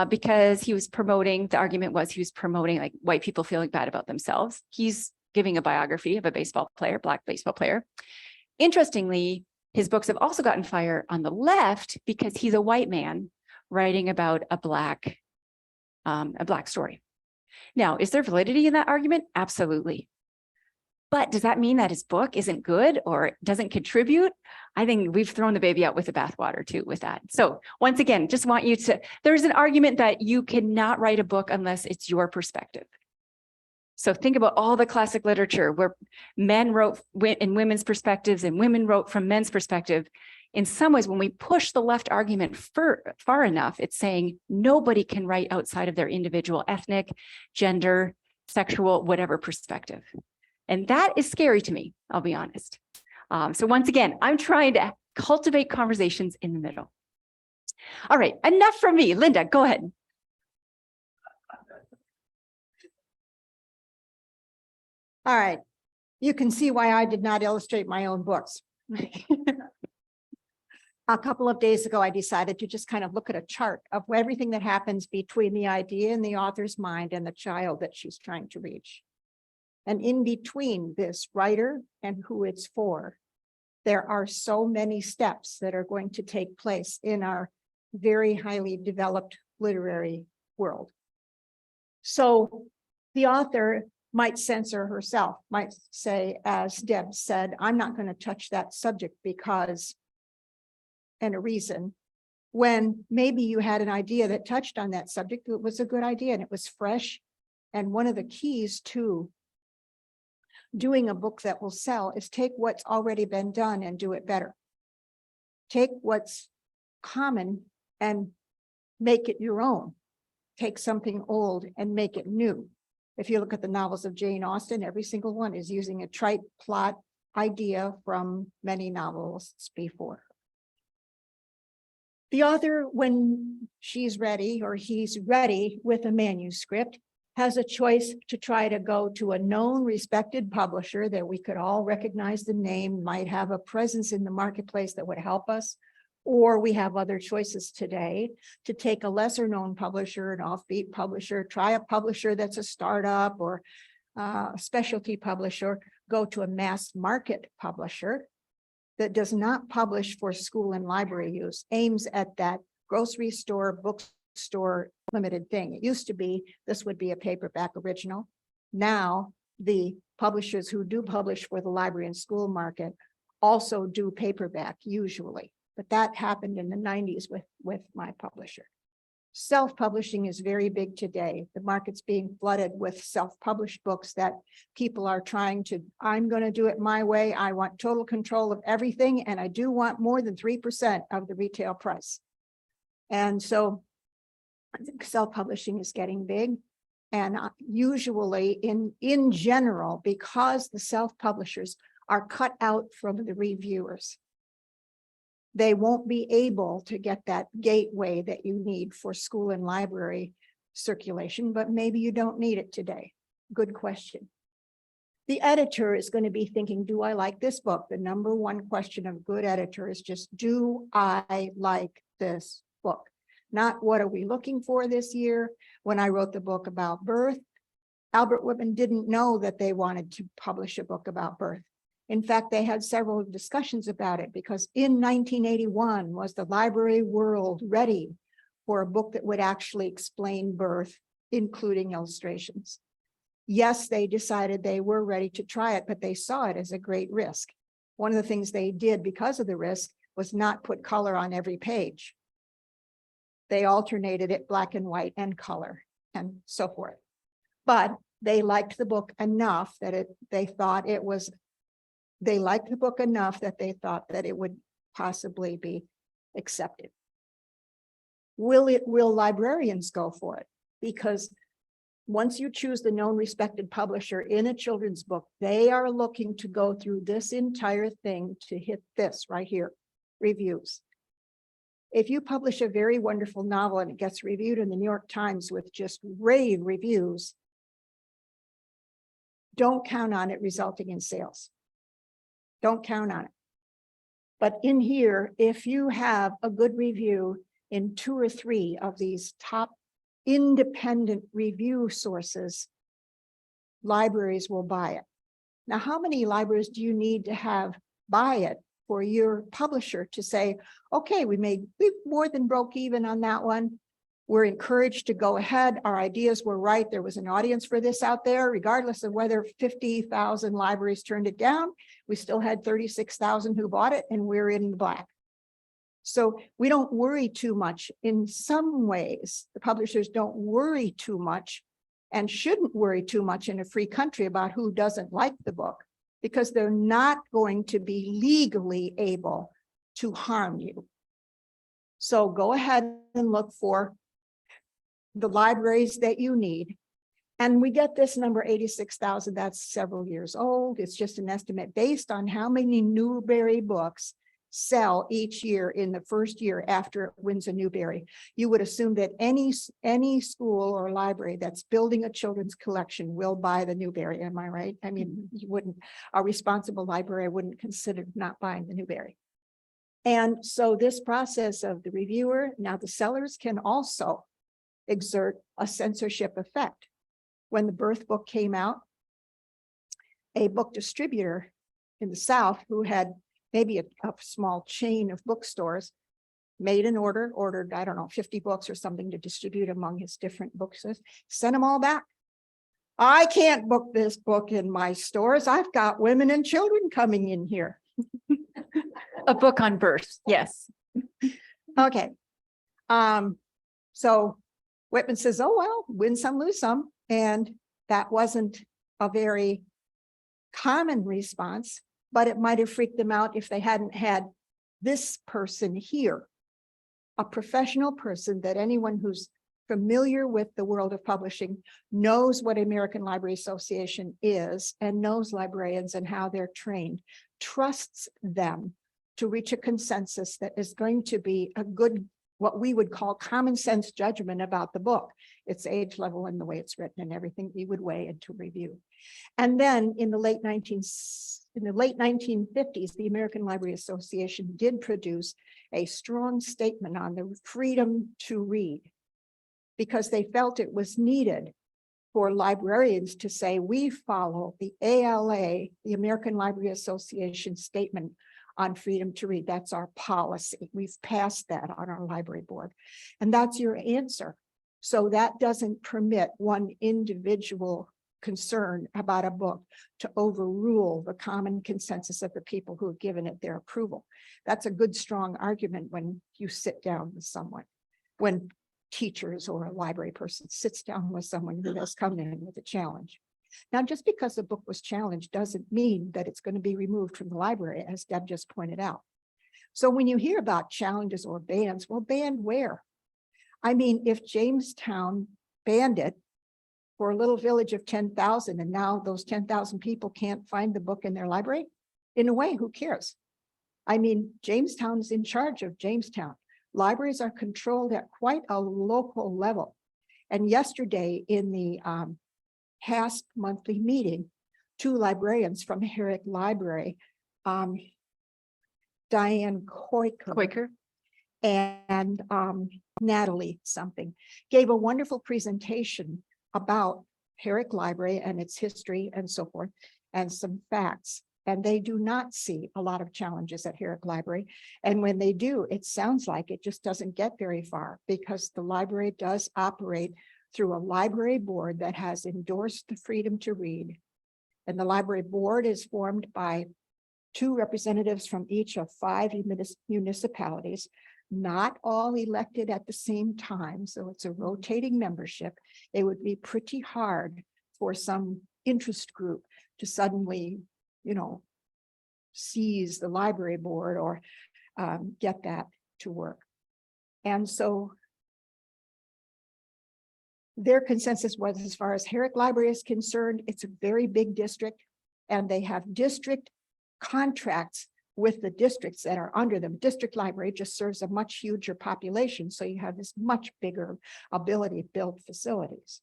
because he was promoting, the argument was he was promoting like white people feeling bad about themselves. He's giving a biography of a baseball player, Black baseball player. Interestingly, his books have also gotten fire on the left because he's a white man writing about a Black story. Now, is there validity in that argument? Absolutely. But does that mean that his book isn't good or doesn't contribute? I think we've thrown the baby out with the bathwater too with that. So once again, just want you to, there's an argument that you cannot write a book unless it's your perspective. So think about all the classic literature where men wrote in women's perspectives and women wrote from men's perspective. In some ways, when we push the left argument far enough, it's saying nobody can write outside of their individual ethnic, gender, sexual, whatever perspective. And that is scary to me, I'll be honest. So once again, I'm trying to cultivate conversations in the middle. All right, enough from me. Linda, go ahead. All right. You can see why I did not illustrate my own books. A couple of days ago, I decided to just kind of look at a chart of everything that happens between the idea in the author's mind and the child that she's trying to reach. And in between this writer and who it's for, there are so many steps that are going to take place in our very highly developed literary world. So the author might censor herself, might say, as Deb said, I'm not going to touch that subject because, and a reason, when maybe you had an idea that touched on that subject, it was a good idea and it was fresh. And one of the keys to doing a book that will sell is take what's already been done and do it better. Take what's common and make it your own. Take something old and make it new. If you look at the novels of Jane Austen, every single one is using a trite plot idea from many novelists before. The author, when she's ready or he's ready with a manuscript, has a choice to try to go to a known, respected publisher that we could all recognize the name, might have a presence in the marketplace that would help us. Or we have other choices today to take a lesser known publisher, an offbeat publisher, try a publisher that's a startup or a specialty publisher, go to a mass market publisher that does not publish for school and library use, aims at that grocery store, bookstore limited thing. It used to be, this would be a paperback original. Now, the publishers who do publish for the library and school market also do paperback usually. But that happened in the 90s with my publisher. Self-publishing is very big today. The market's being flooded with self-published books that people are trying to, I'm going to do it my way. I want total control of everything. And I do want more than 3% of the retail price. And so I think self-publishing is getting big. And usually in general, because the self-publishers are cut out from the reviewers, they won't be able to get that gateway that you need for school and library circulation, but maybe you don't need it today. Good question. The editor is going to be thinking, do I like this book? The number one question of a good editor is just, do I like this book? Not what are we looking for this year? When I wrote the book about birth, Albert Whitman didn't know that they wanted to publish a book about birth. In fact, they had several discussions about it because in 1981, was the library world ready for a book that would actually explain birth, including illustrations? Yes, they decided they were ready to try it, but they saw it as a great risk. One of the things they did because of the risk was not put color on every page. They alternated it black and white and color and so forth. But they liked the book enough that they thought it would possibly be accepted. Will librarians go for it? Because once you choose the known respected publisher in a children's book, they are looking to go through this entire thing to hit this right here, reviews. If you publish a very wonderful novel and it gets reviewed in the New York Times with just rave reviews, don't count on it resulting in sales. Don't count on it. But in here, if you have a good review in 2 or 3 of these top independent review sources, libraries will buy it. Now, how many libraries do you need to have buy it for your publisher to say, okay, we more than broke even on that one. We're encouraged to go ahead. Our ideas were right. There was an audience for this out there, regardless of whether 50,000 libraries turned it down. We still had 36,000 who bought it, and we're in the black. So we don't worry too much. In some ways, the publishers don't worry too much and shouldn't worry too much in a free country about who doesn't like the book, because they're not going to be legally able to harm you. So go ahead and look for the libraries that you need. And we get this number 86,000, that's several years old. It's just an estimate based on how many Newbery books sell each year in the first year after it wins a Newbery. You would assume that any school or library that's building a children's collection will buy the Newbery. Am I right? I mean, you wouldn't, a responsible library wouldn't consider not buying the Newbery. And so this process of the reviewer, now the sellers can also exert a censorship effect. When the Birth book came out, a book distributor in the South who had maybe a small chain of bookstores made an ordered, I don't know, 50 books or something to distribute among his different bookstores, sent them all back. I can't book this book in my stores. I've got women and children coming in here. A book on birth, yes. Okay. So Whitman says, oh, well, win some, lose some. And that wasn't a very common response, but it might have freaked them out if they hadn't had this person here, a professional person that anyone who's familiar with the world of publishing knows what American Library Association is and knows librarians and how they're trained, trusts them to reach a consensus that is going to be a good, what we would call common sense judgment about the book, its age level and the way it's written and everything we would weigh into review. And then in the late 1950s, the American Library Association did produce a strong statement on the freedom to read, because they felt it was needed for librarians to say, we follow the ALA, the American Library Association statement on freedom to read. That's our policy. We've passed that on our library board. And that's your answer. So that doesn't permit one individual concern about a book to overrule the common consensus of the people who have given it their approval. That's a good, strong argument when you sit down with someone, when teachers or a library person sits down with someone who has come in with a challenge. Now, just because the book was challenged doesn't mean that it's going to be removed from the library, as Deb just pointed out. So when you hear about challenges or bans, well, banned where? I mean, if Jamestown banned it for a little village of 10,000, and now those 10,000 people can't find the book in their library, in a way, who cares? I mean, Jamestown is in charge of Jamestown. Libraries are controlled at quite a local level. And yesterday in the HASP monthly meeting, 2 librarians from Herrick Library, Diane Koiker and Natalie something, gave a wonderful presentation about Herrick Library and its history and so forth, and some facts. And they do not see a lot of challenges at Herrick Library. And when they do, it sounds like it just doesn't get very far, because the library does operate through a library board that has endorsed the freedom to read. And the library board is formed by 2 representatives from each of 5 municipalities, not all elected at the same time. So it's a rotating membership. It would be pretty hard for some interest group to suddenly, seize the library board or get that to work. And so their consensus was, as far as Herrick Library is concerned, it's a very big district, and they have district contracts with the districts that are under them. District library just serves a much huger population, so you have this much bigger ability to build facilities.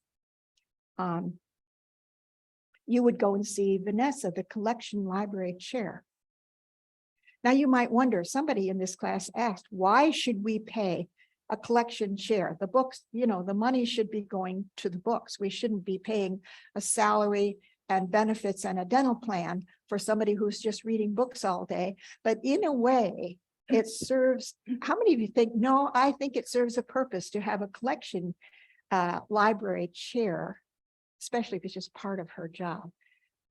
You would go and see Vanessa, the collection library chair. Now you might wonder, somebody in this class asked, why should we pay a collection chair? The books, you know, the money should be going to the books. We shouldn't be paying a salary and benefits and a dental plan for somebody who's just reading books all day. But in a way, it serves, how many of you think, no, I think it serves a purpose to have a collection library chair, especially if it's just part of her job,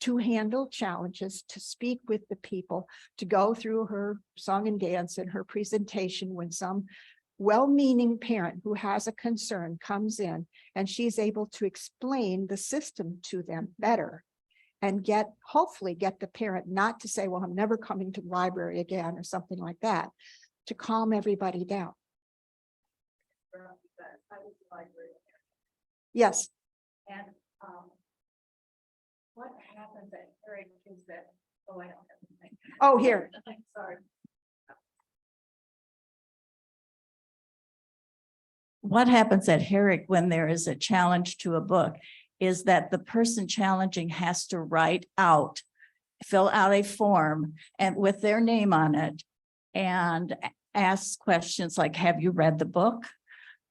to handle challenges, to speak with the people, to go through her song and dance and her presentation when some well-meaning parent who has a concern comes in, and she's able to explain the system to them better and hopefully get the parent not to say, well, I'm never coming to the library again or something like that, to calm everybody down. Yes. And what happens at Herrick is that, oh, I don't have anything. Oh, here. Sorry. What happens at Herrick when there is a challenge to a book is that the person challenging has to fill out a form and with their name on it and ask questions like, have you read the book?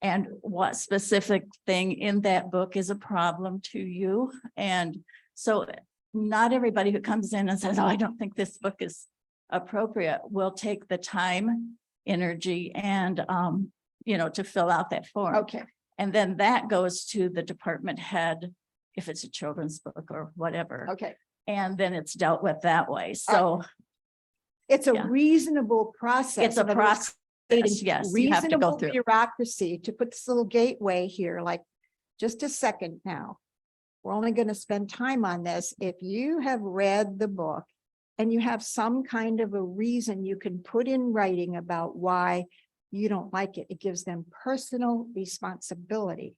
And what specific thing in that book is a problem to you? And so not everybody who comes in and says, oh, I don't think this book is appropriate will take the time, energy, and to fill out that form. Okay. And then that goes to the department head, if it's a children's book or whatever. Okay. And then it's dealt with that way. So It's a Yeah. reasonable process. it's a In other words, process. Yes, you have to go reasonable through. bureaucracy to put this little gateway here, like, just a second now. We're only going to spend time on this. If you have read the book and you have some kind of a reason you can put in writing about why you don't like it, it gives them personal responsibility.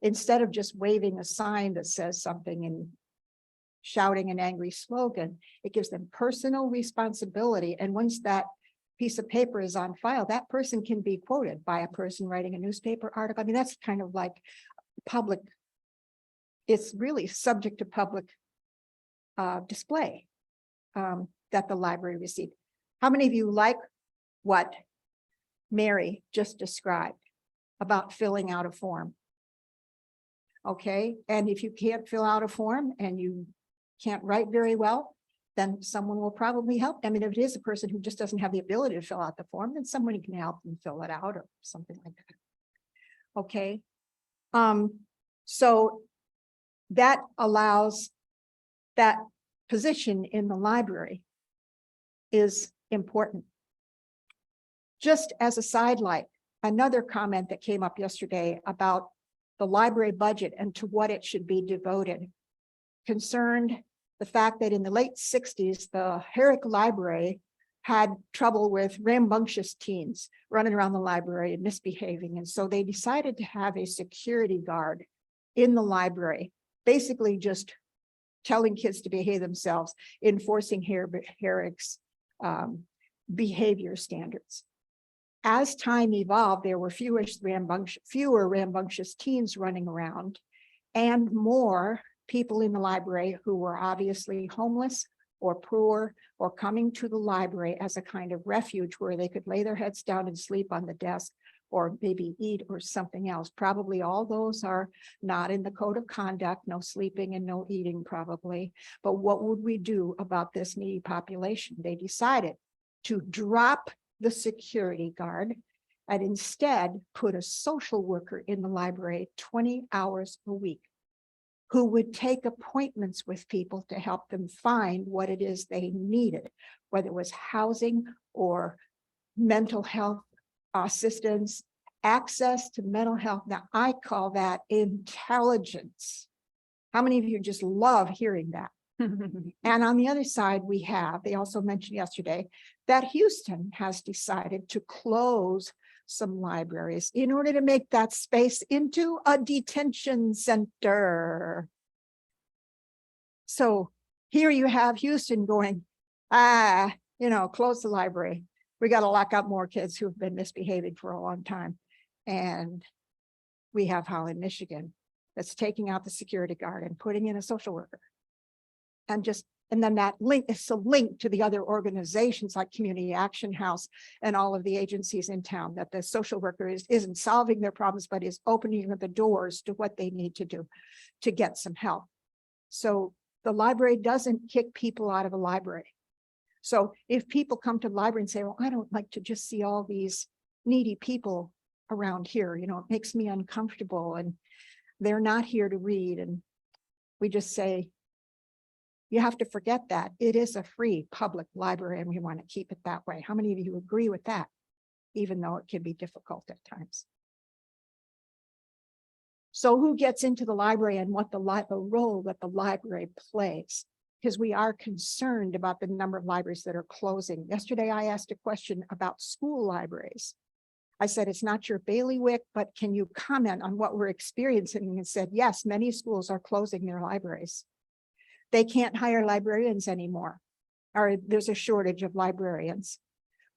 Instead of just waving a sign that says something and shouting an angry slogan, it gives them personal responsibility. And once that piece of paper is on file, that person can be quoted by a person writing a newspaper article. I mean, that's kind of like public. It's really subject to public display that the library received. How many of you like what Mary just described about filling out a form? Okay, and if you can't fill out a form and you can't write very well, then someone will probably help. I mean, if it is a person who just doesn't have the ability to fill out the form, then someone can help them fill it out or something like that. Okay. So that allows that position in the library is important. Just as a sidelight, another comment that came up yesterday about the library budget and to what it should be devoted concerned the fact that in the late 60s, the Herrick Library had trouble with rambunctious teens running around the library and misbehaving. And so they decided to have a security guard in the library, basically just telling kids to behave themselves, enforcing Herrick's behavior standards. As time evolved, there were fewer rambunctious teens running around and more people in the library who were obviously homeless or poor or coming to the library as a kind of refuge where they could lay their heads down and sleep on the desk or maybe eat or something else. Probably all those are not in the code of conduct, no sleeping and no eating probably. But what would we do about this needy population? They decided to drop the security guard and instead put a social worker in the library 20 hours a week who would take appointments with people to help them find what it is they needed, whether it was housing or mental health assistance, access to mental health. Now, I call that intelligence. How many of you just love hearing that? And on the other side, we have, they also mentioned yesterday, that Houston has decided to close some libraries in order to make that space into a detention center. So here you have Houston going, close the library. We got to lock up more kids who've been misbehaving for a long time. And we have Holland, Michigan, that's taking out the security guard and putting in a social worker. And then that link is a link to the other organizations like Community Action House and all of the agencies in town, that the social worker isn't solving their problems, but is opening the doors to what they need to do to get some help. So the library doesn't kick people out of a library. So if people come to the library and say, well, I don't like to just see all these needy people around here, it makes me uncomfortable and they're not here to read. And we just say, you have to forget that. It is a free public library and we want to keep it that way. How many of you agree with that? Even though it can be difficult at times. So who gets into the library and what the role that the library plays? Because we are concerned about the number of libraries that are closing. Yesterday, I asked a question about school libraries. I said, it's not your bailiwick, but can you comment on what we're experiencing? And said, yes, many schools are closing their libraries. They can't hire librarians anymore, or there's a shortage of librarians,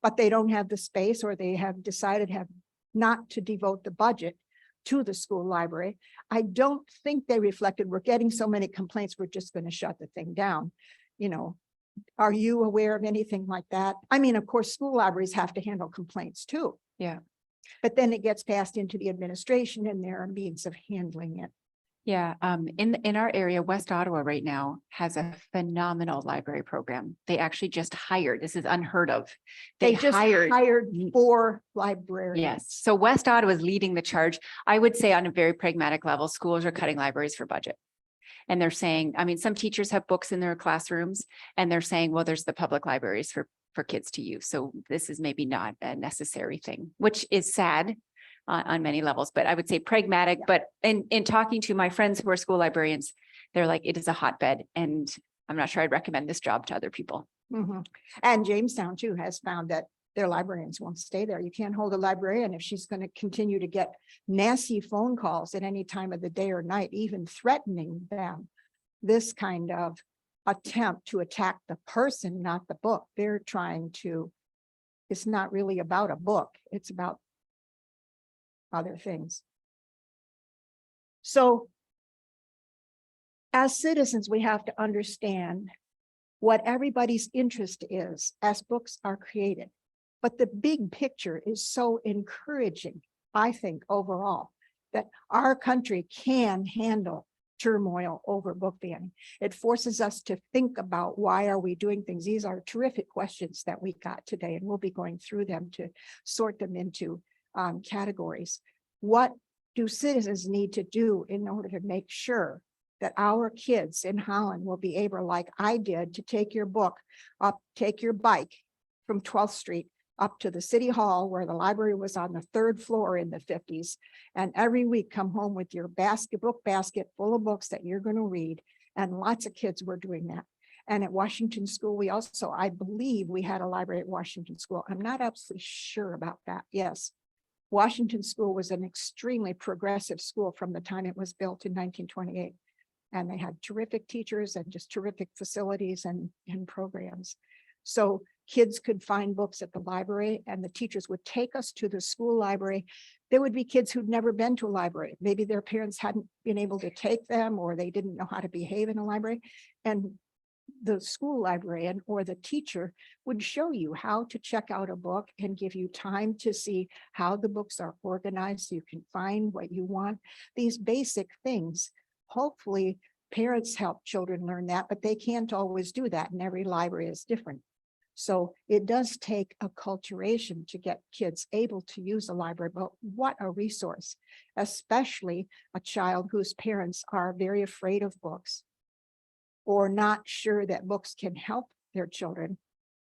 but they don't have the space, or they have decided not to devote the budget to the school library. I don't think they reflected, we're getting so many complaints, we're just going to shut the thing down. Are you aware of anything like that? I mean, of course, school libraries have to handle complaints too. Yeah. But then it gets passed into the administration and there are means of handling it. Yeah, in our area, West Ottawa right now has a phenomenal library program. They actually just hired, this is unheard of. They just hired 4 librarians. Yes, so West Ottawa is leading the charge. I would say on a very pragmatic level, schools are cutting libraries for budget. And they're saying, some teachers have books in their classrooms and they're saying, well, there's the public libraries for kids to use. So this is maybe not a necessary thing, which is sad on many levels, but I would say pragmatic. But in talking to my friends who are school librarians, they're like, it is a hotbed and I'm not sure I'd recommend this job to other people. Mm-hmm. And Jamestown too has found that their librarians won't stay there. You can't hold a librarian if she's going to continue to get nasty phone calls at any time of the day or night, even threatening them. This kind of attempt to attack the person, not the book. They're trying to, it's not really about a book. It's about other things. So as citizens, we have to understand what everybody's interest is as books are created. But the big picture is so encouraging, I think, overall, that our country can handle turmoil over book banning. It forces us to think about why are we doing things. These are terrific questions that we got today, and we'll be going through them to sort them into categories. What do citizens need to do in order to make sure that our kids in Holland will be able, like I did, to take your book up, take your bike from 12th Street up to the city hall where the library was on the 3rd floor in the 50s, and every week come home with your book basket full of books that you're going to read. And lots of kids were doing that. And at Washington School, we also, I believe we had a library at Washington School. I'm not absolutely sure about that. Yes. Washington School was an extremely progressive school from the time it was built in 1928. And they had terrific teachers and just terrific facilities and programs. So kids could find books at the library and the teachers would take us to the school library. There would be kids who'd never been to a library. Maybe their parents hadn't been able to take them or they didn't know how to behave in a library. And the school librarian or the teacher would show you how to check out a book and give you time to see how the books are organized so you can find what you want. These basic things. Hopefully parents help children learn that, but they can't always do that, and every library is different. So it does take acculturation to get kids able to use a library, but what a resource, especially a child whose parents are very afraid of books or not sure that books can help their children.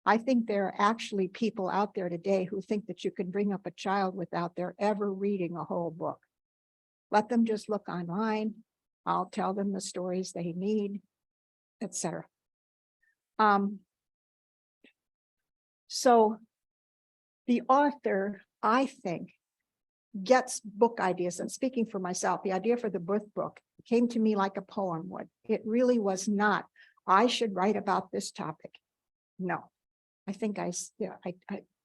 I think there are actually people out there today who think that you can bring up a child without their ever reading a whole book. Let them just look online. I'll tell them the stories they need, etc. So the author I think, gets book ideas. And speaking for myself, the idea for the book came to me like a poem would. It really was not, I should write about this topic. No, I think I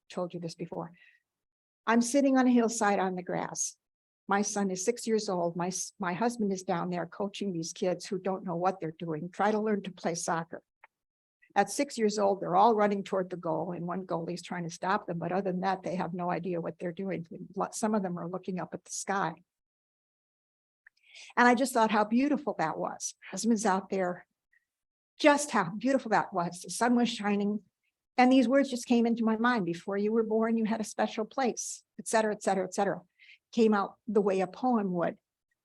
told you this before. I'm sitting on a hillside on the grass. My son is 6 years old. My husband is down there coaching these kids who don't know what they're doing, try to learn to play soccer. At 6 years old, they're all running toward the goal, and one goalie's trying to stop them. But other than that, they have no idea what they're doing. Some of them are looking up at the sky. And I just thought how beautiful that was. Husband's out there, just how beautiful that was. The sun was shining. And these words just came into my mind. Before you were born, you had a special place, et cetera, et cetera, et cetera. Came out the way a poem would.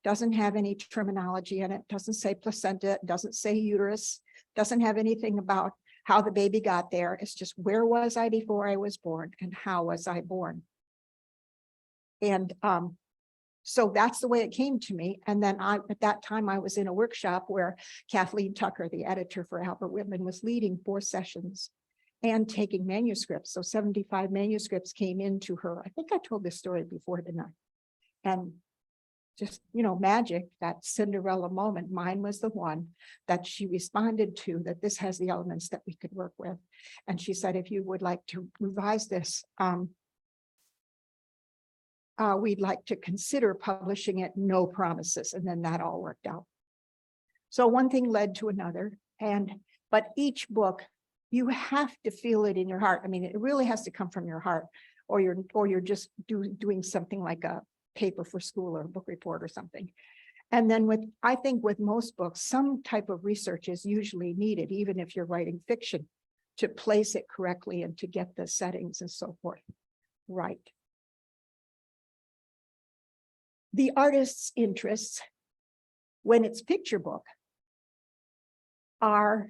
Doesn't have any terminology in it. Doesn't say placenta. Doesn't say uterus. Doesn't have anything about how the baby got there. It's just, where was I before I was born and how was I born? And so that's the way it came to me. And then at that time, I was in a workshop where Kathleen Tucker, the editor for Albert Whitman, was leading 4 sessions and taking manuscripts. So 75 manuscripts came into her. I think I told this story before, didn't I? And just, magic, that Cinderella moment. Mine was the one that she responded to, that this has the elements that we could work with. And she said, if you would like to revise this, we'd like to consider publishing it, no promises. And then that all worked out. So one thing led to another. But each book, you have to feel it in your heart. I mean, it really has to come from your heart, or you're just doing something like a paper for school or a book report or something. And then I think with most books, some type of research is usually needed, even if you're writing fiction, to place it correctly and to get the settings and so forth right. The artist's interests, when it's picture book, are,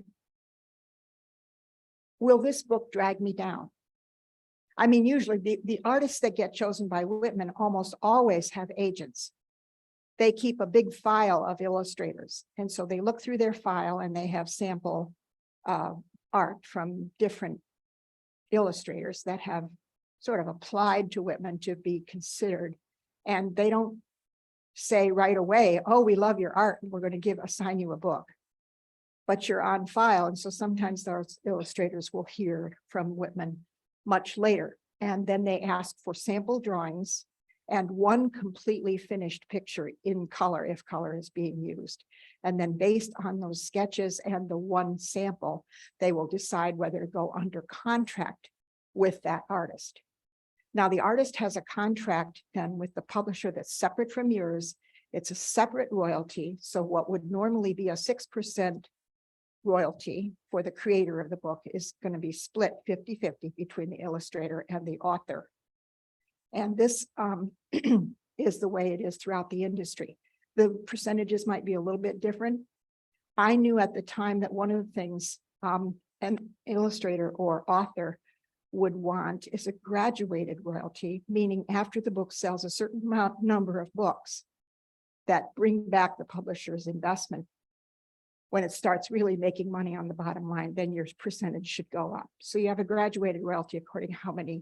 will this book drag me down? I mean, usually the artists that get chosen by Whitman almost always have agents. They keep a big file of illustrators. And so they look through their file and they have sample art from different illustrators that have sort of applied to Whitman to be considered. And they don't say right away, oh, we love your art, we're going to assign you a book. But you're on file. And so sometimes those illustrators will hear from Whitman much later. And then they ask for sample drawings and one completely finished picture in color, if color is being used. And then based on those sketches and the one sample, they will decide whether to go under contract with that artist. Now, the artist has a contract then with the publisher that's separate from yours. It's a separate royalty. So what would normally be a 6% royalty for the creator of the book is going to be split 50-50 between the illustrator and the author. And this is the way it is throughout the industry. The percentages might be a little bit different. I knew at the time that one of the things an illustrator or author would want is a graduated royalty, meaning after the book sells a certain number of books that bring back the publisher's investment. When it starts really making money on the bottom line, then your percentage should go up. So you have a graduated royalty according to how many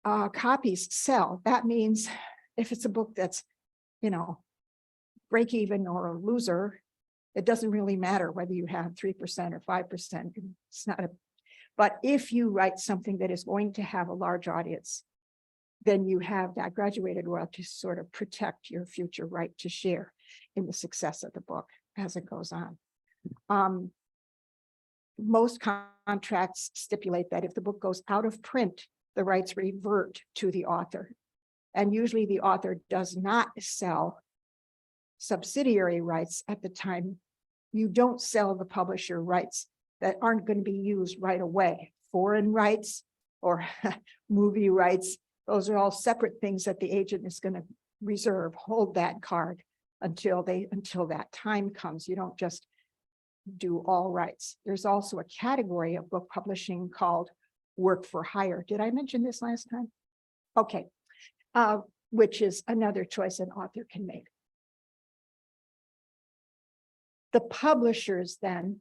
copies sell. That means if it's a book that's, break even or a loser, it doesn't really matter whether you have 3% or 5%. It's not but if you write something that is going to have a large audience, then you have that graduated royalty to sort of protect your future right to share in the success of the book as it goes on. Most contracts stipulate that if the book goes out of print, the rights revert to the author. And usually the author does not sell subsidiary rights at the time. You don't sell the publisher rights that aren't going to be used right away. Foreign rights or movie rights, those are all separate things that the agent is going to reserve, hold that card until that time comes. You don't just do all rights. There's also a category of book publishing called work for hire. Did I mention this last time? Okay, which is another choice an author can make. The publishers then,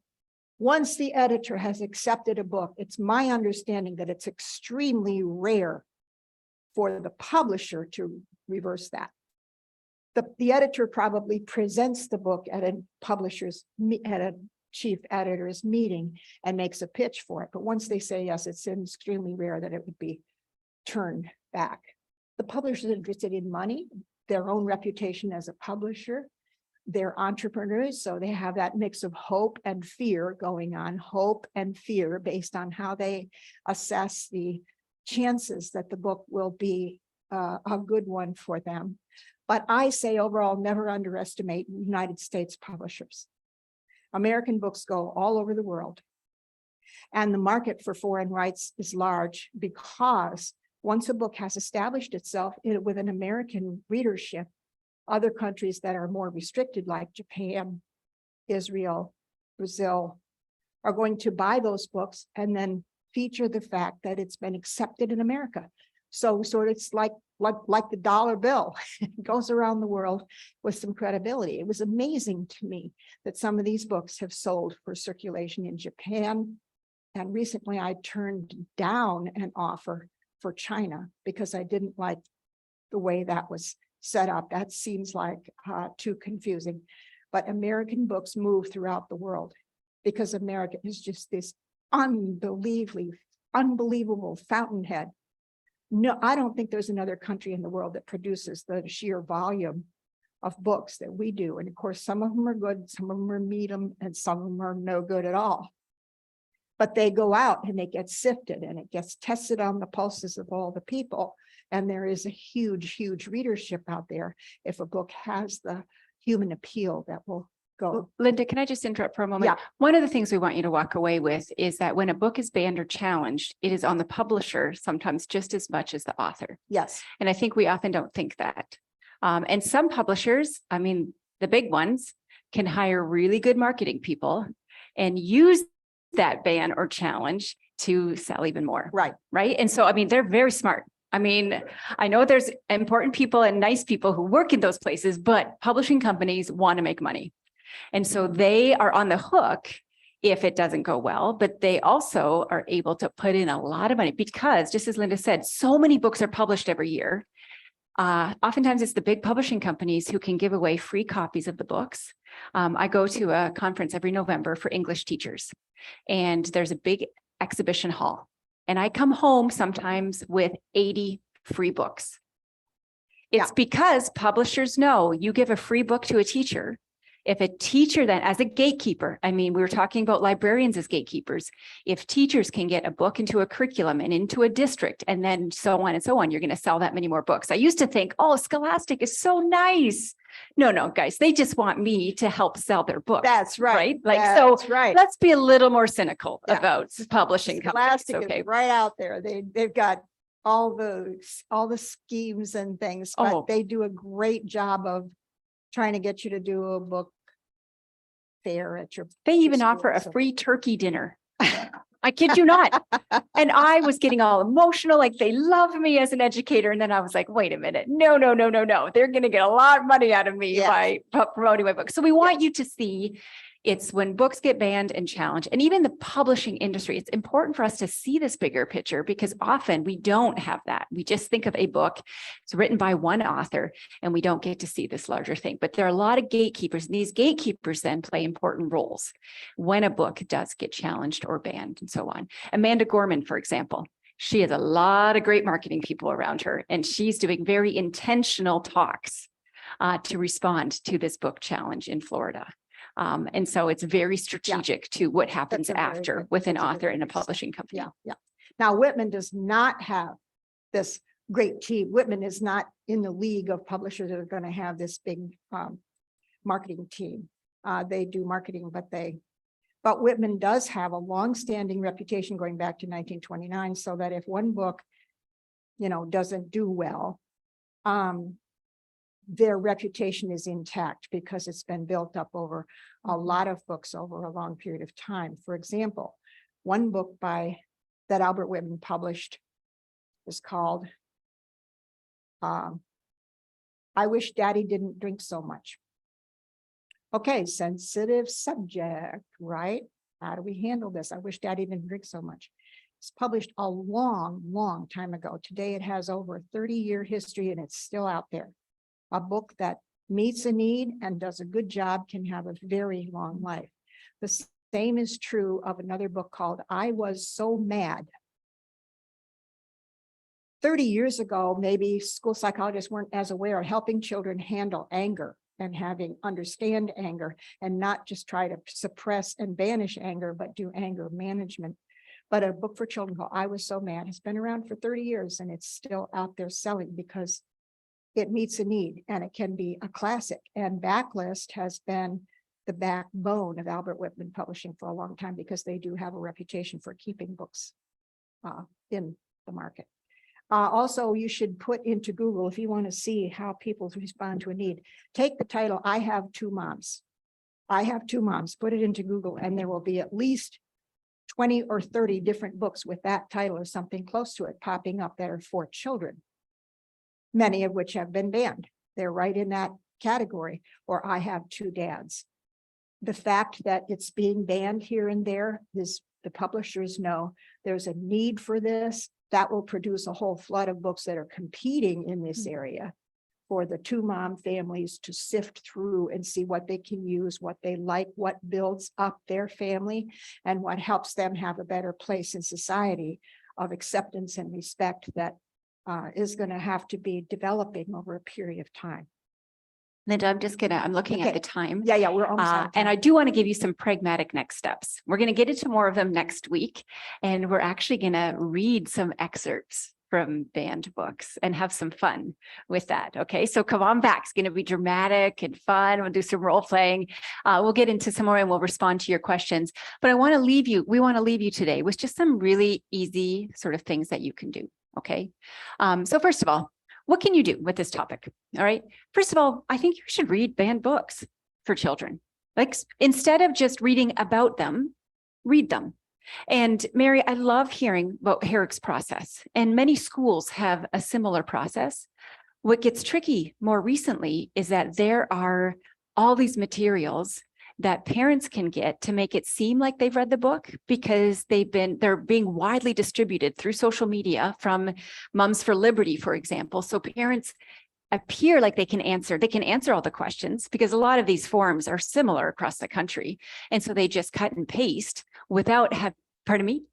once the editor has accepted a book, it's my understanding that it's extremely rare for the publisher to reverse that. The editor probably presents the book at a at a chief editor's meeting and makes a pitch for it. But once they say yes, it's extremely rare that it would be turned back. The publisher is interested in money, their own reputation as a publisher. They're entrepreneurs, so they have that mix of hope and fear going on, hope and fear based on how they assess the chances that the book will be a good one for them. But I say overall, never underestimate United States publishers. American books go all over the world. And the market for foreign rights is large because once a book has established itself with an American readership, other countries that are more restricted, like Japan, Israel, Brazil, are going to buy those books and then feature the fact that it's been accepted in America. So it's like the dollar bill. It goes around the world with some credibility. It was amazing to me that some of these books have sold for circulation in Japan. And recently I turned down an offer for China because I didn't like the way that was set up. That seems like too confusing. But American books move throughout the world because America is just this unbelievable fountainhead. No, I don't think there's another country in the world that produces the sheer volume of books that we do. And of course, some of them are good, some of them are medium, and some of them are no good at all. But they go out and they get sifted and it gets tested on the pulses of all the people. And there is a huge, huge readership out there if a book has the human appeal that will go. Linda, can I just interrupt for a moment? Yeah. One of the things we want you to walk away with is that when a book is banned or challenged, it is on the publisher sometimes just as much as the author. Yes. And I think we often don't think that. And some publishers, I mean, the big ones, can hire really good marketing people and use that ban or challenge to sell even more. Right. Right. And so, I mean, they're very smart. I mean, I know there's important people and nice people who work in those places, but publishing companies want to make money. And so they are on the hook if it doesn't go well, but they also are able to put in a lot of money because, just as Linda said, so many books are published every year. Oftentimes it's the big publishing companies who can give away free copies of the books. I go to a conference every November for English teachers, and there's a big exhibition hall. And I come home sometimes with 80 free books. It's because publishers know you give a free book to a teacher. If a teacher then, as a gatekeeper, I mean, we were talking about librarians as gatekeepers. If teachers can get a book into a curriculum and into a district and then so on and so on, you're going to sell that many more books. I used to think, oh, Scholastic is so nice. No, guys, they just want me to help sell their books. That's right. Like, That's so right. let's be a little more cynical Yeah. about publishing companies. Scholastic Okay. is right out there. They've got all the schemes and things, but Oh. they do a great job of trying to get you to do a book fair at your. They even school, offer a so- free turkey dinner. I kid you not. And I was getting all emotional, like they love me as an educator. And then I was like, wait a minute. No. They're going to get a lot of money out of me Yes. by promoting my book. So we want you to see it's when books get banned and challenged, and even the publishing industry. It's important for us to see this bigger picture because often we don't have that. We just think of a book, it's written by one author, and we don't get to see this larger thing. But there are a lot of gatekeepers, and these gatekeepers then play important roles when a book does get challenged or banned and so on. Amanda Gorman, for example, she has a lot of great marketing people around her, and she's doing very intentional talks to respond to this book challenge in Florida. And so it's very strategic to what happens That's a very after good- with an that's a good author and a piece. publishing company. Yeah. Now Whitman does not have this great team. Whitman is not in the league of publishers that are going to have this big marketing team. They do marketing, but Whitman does have a long-standing reputation going back to 1929, so that if one book, doesn't do well, their reputation is intact because it's been built up over a lot of books over a long period of time. For example, one book that Albert Whitman published is called I Wish Daddy Didn't Drink So Much. Okay, sensitive subject, right? How do we handle this? I wish Daddy didn't drink so much. It's published a long, long time ago. Today it has over a 30-year history and it's still out there. A book that meets a need and does a good job can have a very long life. The same is true of another book called I Was So Mad. 30 years ago, maybe school psychologists weren't as aware of helping children handle anger and understand anger and not just try to suppress and banish anger, but do anger management. But a book for children called I Was So Mad has been around for 30 years and it's still out there selling because it meets a need and it can be a classic. And Backlist has been the backbone of Albert Whitman Publishing for a long time because they do have a reputation for keeping books in the market. Also, you should put into Google, if you want to see how people respond to a need, take the title, I Have Two Moms. I Have Two Moms, put it into Google and there will be at least 20 or 30 different books with that title or something close to it popping up that are for children, many of which have been banned. They're right in that category, or I Have Two Dads. The fact that it's being banned here and there is the publishers know there's a need for this. That will produce a whole flood of books that are competing in this area for the two mom families to sift through and see what they can use, what they like, what builds up their family, and what helps them have a better place in society of acceptance and respect that is going to have to be developing over a period of time. Linda, I'm looking at Okay. the time. Yeah, we're almost out of And time. I do want to give you some pragmatic next steps. We're going to get into more of them next week, and we're actually going to read some excerpts from banned books and have some fun with that. Okay, so come on back. It's going to be dramatic and fun. We'll do some role playing. We'll get into some more and we'll respond to your questions. But we want to leave you today with just some really easy sort of things that you can do. Okay, so first of all, what can you do with this topic? All right. First of all, I think you should read banned books for children. Like instead of just reading about them, read them. And Mary, I love hearing about Herrick's process, and many schools have a similar process. What gets tricky more recently is that there are all these materials that parents can get to make it seem like they've read the book because they're being widely distributed through social media from Moms for Liberty, for example. So parents appear like they can answer all the questions because a lot of these forums are similar across the country. And so they just cut and paste without pardon me?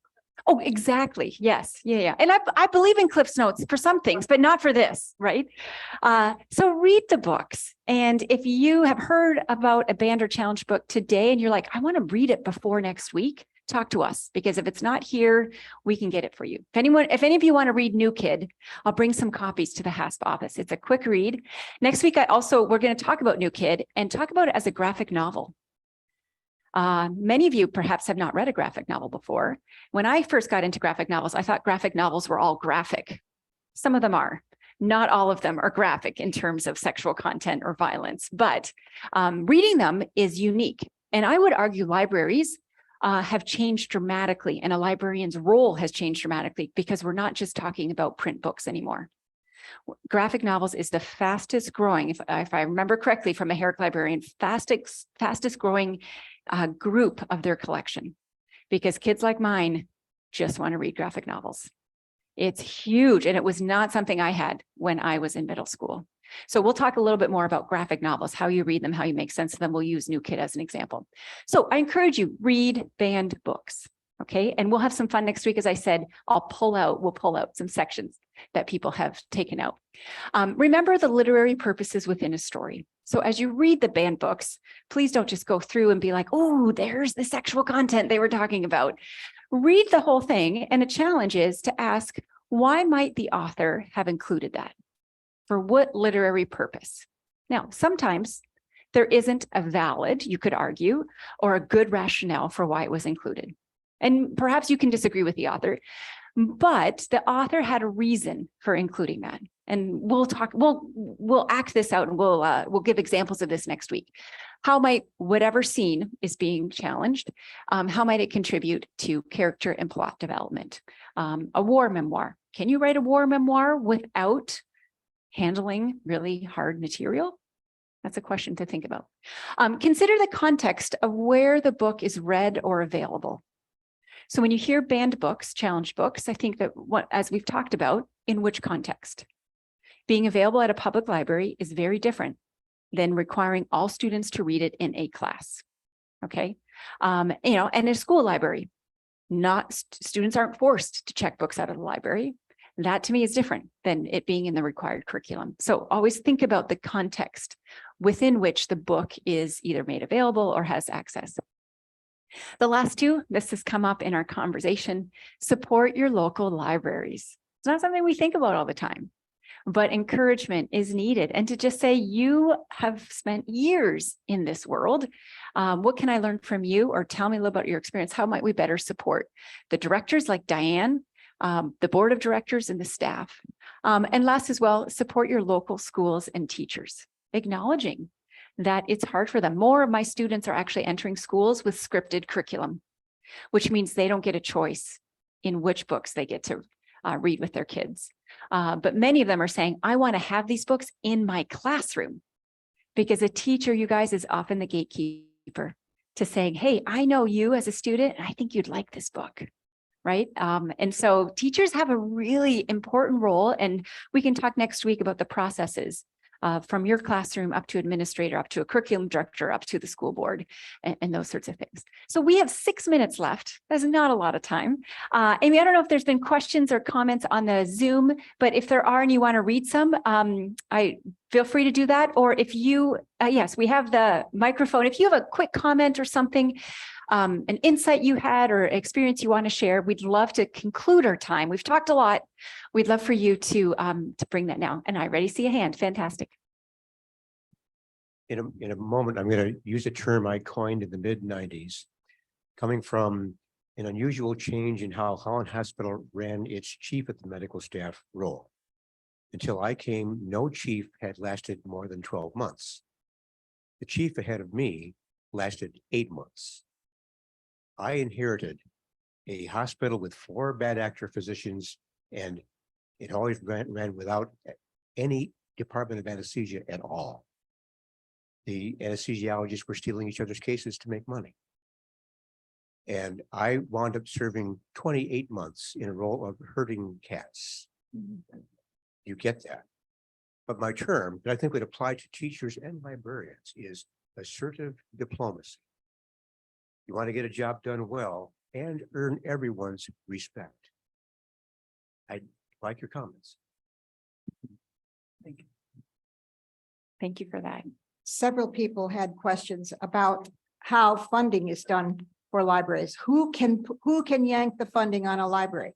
Oh, exactly. Yes. Yeah. And I believe in Cliff's Notes for some things, but not for this, right? So read the books. And if you have heard about a banned or challenged book today and you're like, I want to read it before next week, talk to us, because if it's not here, we can get it for you. If any of you want to read New Kid, I'll bring some copies to the HASP office. It's a quick read. Next week, we're going to talk about New Kid and talk about it as a graphic novel. Many of you perhaps have not read a graphic novel before. When I first got into graphic novels, I thought graphic novels were all graphic. Some of them are. Not all of them are graphic in terms of sexual content or violence, but reading them is unique. And I would argue libraries have changed dramatically, and a librarian's role has changed dramatically because we're not just talking about print books anymore. Graphic novels is the fastest growing, if I remember correctly from a Herrick librarian, fastest growing group of their collection, because kids like mine just want to read graphic novels. It's huge, and it was not something I had when I was in middle school. So we'll talk a little bit more about graphic novels, how you read them, how you make sense of them. We'll use New Kid as an example. So I encourage you, read banned books. Okay, and we'll have some fun next week. As I said, we'll pull out some sections that people have taken out. Remember the literary purposes within a story. So as you read the banned books, please don't just go through and be like, oh, there's the sexual content they were talking about. Read the whole thing. And a challenge is to ask, why might the author have included that? For what literary purpose? Now, sometimes there isn't a valid, you could argue, or a good rationale for why it was included. And perhaps you can disagree with the author, but the author had a reason for including that. And we'll act this out, and we'll give examples of this next week. How might whatever scene is being challenged, how might it contribute to character and plot development? A war memoir. Can you write a war memoir without handling really hard material? That's a question to think about. Consider the context of where the book is read or available. So when you hear banned books, challenge books, I think that what, as we've talked about, in which context? Being available at a public library is very different than requiring all students to read it in a class. Okay. And a school library, students aren't forced to check books out of the library. That to me is different than it being in the required curriculum. So always think about the context within which the book is either made available or has access. The last two, this has come up in our conversation, support your local libraries. It's not something we think about all the time, but encouragement is needed. And to just say, you have spent years in this world. What can I learn from you? Or tell me a little about your experience. How might we better support the directors like Diane, the board of directors and the staff? And last as well, support your local schools and teachers, acknowledging that it's hard for them. More of my students are actually entering schools with scripted curriculum, which means they don't get a choice in which books they get to read with their kids. But many of them are saying, I want to have these books in my classroom, because a teacher, you guys, is often the gatekeeper to saying, hey, I know you as a student, and I think you'd like this book. Right. And so teachers have a really important role, and we can talk next week about the processes from your classroom up to administrator, up to a curriculum director, up to the school board, and those sorts of things. So we have 6 minutes left. That's not a lot of time. Amy, I don't know if there's been questions or comments on the Zoom, but if there are and you want to read some, I feel free to do that. Or if you, yes, we have the microphone. If you have a quick comment or something, an insight you had or experience you want to share, we'd love to conclude our time. We've talked a lot. We'd love for you to bring that now. And I already see a hand. Fantastic. In a moment, I'm going to use a term I coined in the mid-90s, coming from an unusual change in how Holland Hospital ran its chief of the medical staff role. Until I came, no chief had lasted more than 12 months. The chief ahead of me lasted 8 months. I inherited a hospital with 4 bad actor physicians, and it always ran without any department of anesthesia at all. The anesthesiologists were stealing each other's cases to make money. And I wound up serving 28 months in a role of herding cats. You get that. But my term that I think would apply to teachers and librarians is assertive diplomacy. You want to get a job done well and earn everyone's respect. I'd like your comments. Thank you. Thank you for that. Several people had questions about how funding is done for libraries. Who can yank the funding on a library?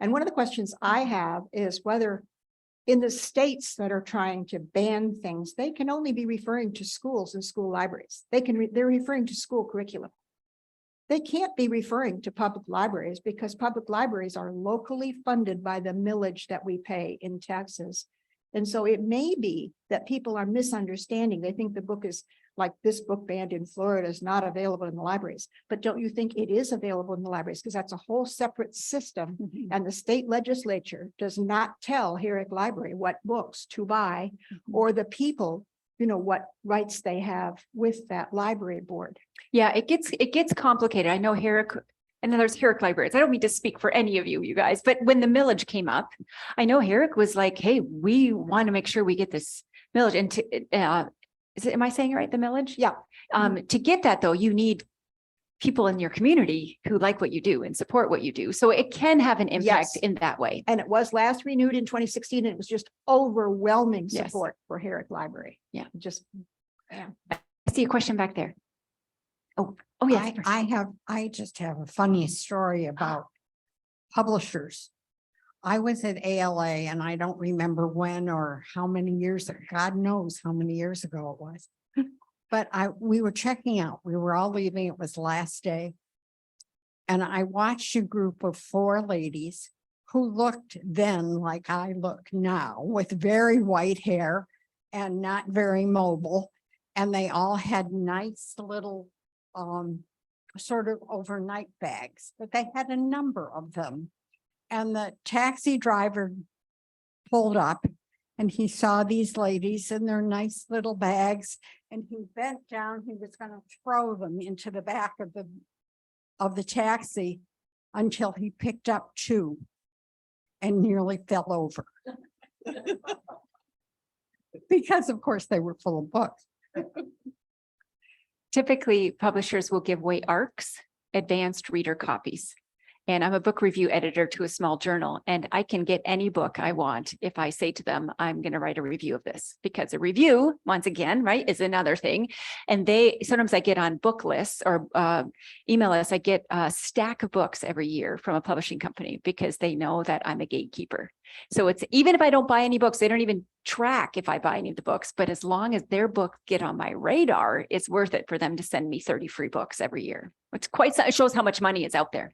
And one of the questions I have is whether in the states that are trying to ban things, they can only be referring to schools and school libraries. They're referring to school curriculum. They can't be referring to public libraries, because public libraries are locally funded by the millage that we pay in taxes. And so it may be that people are misunderstanding. They think the book is like this book banned in Florida is not available in the libraries. But don't you think it is available in the libraries? Because that's a whole separate system. And the state legislature does not tell Herrick Library what books to buy, or the people, what rights they have with that library board. Yeah, it gets complicated. I know Herrick, and then there's Herrick Libraries. I don't mean to speak for any of you guys, but when the millage came up, I know Herrick was like, hey, we want to make sure we get this millage. And am I saying it right, the millage? Yeah. To get that though, you need people in your community who like what you do and support what you do. So it can have an impact in that way. And it was last renewed in 2016, and it was just overwhelming Yes. support for Herrick Library. Yeah. Yeah. I see a question back there. Oh yes. I just have a funny story about publishers. I was at ALA, and I don't remember when or how many years, God knows how many years ago it was. But we were checking out, we were all leaving, it was the last day. And I watched a group of 4 ladies who looked then like I look now, with very white hair and not very mobile. And they all had nice little sort of overnight bags, but they had a number of them. And the taxi driver pulled up, and he saw these ladies in their nice little bags, and he bent down, he was going to throw them into the back of the taxi. until he picked up 2 and nearly fell over. Because of course they were full of books. Typically, publishers will give away ARCs, advanced reader copies. And I'm a book review editor to a small journal, and I can get any book I want if I say to them, I'm going to write a review of this, because a review, once again, right, is another thing. And sometimes I get on book lists or email lists. I get a stack of books every year from a publishing company because they know that I'm a gatekeeper. So it's even if I don't buy any books, they don't even track if I buy any of the books. But as long as their books get on my radar, it's worth it for them to send me 30 free books every year. It shows how much money is out there.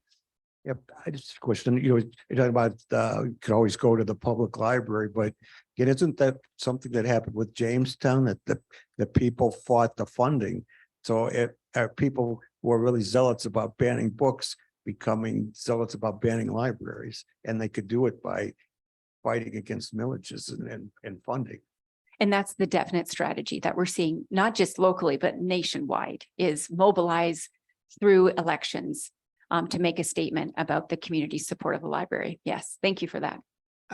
Yep, I just question, you're talking about, you can always go to the public library, but again, isn't that something that happened with Jamestown, that the people fought the funding? So are people who are really zealots about banning books becoming zealots about banning libraries? And they could do it by fighting against millages and funding. And that's the definite strategy that we're seeing, not just locally, but nationwide, is mobilize through elections to make a statement about the community support of the library. Yes, thank you for that.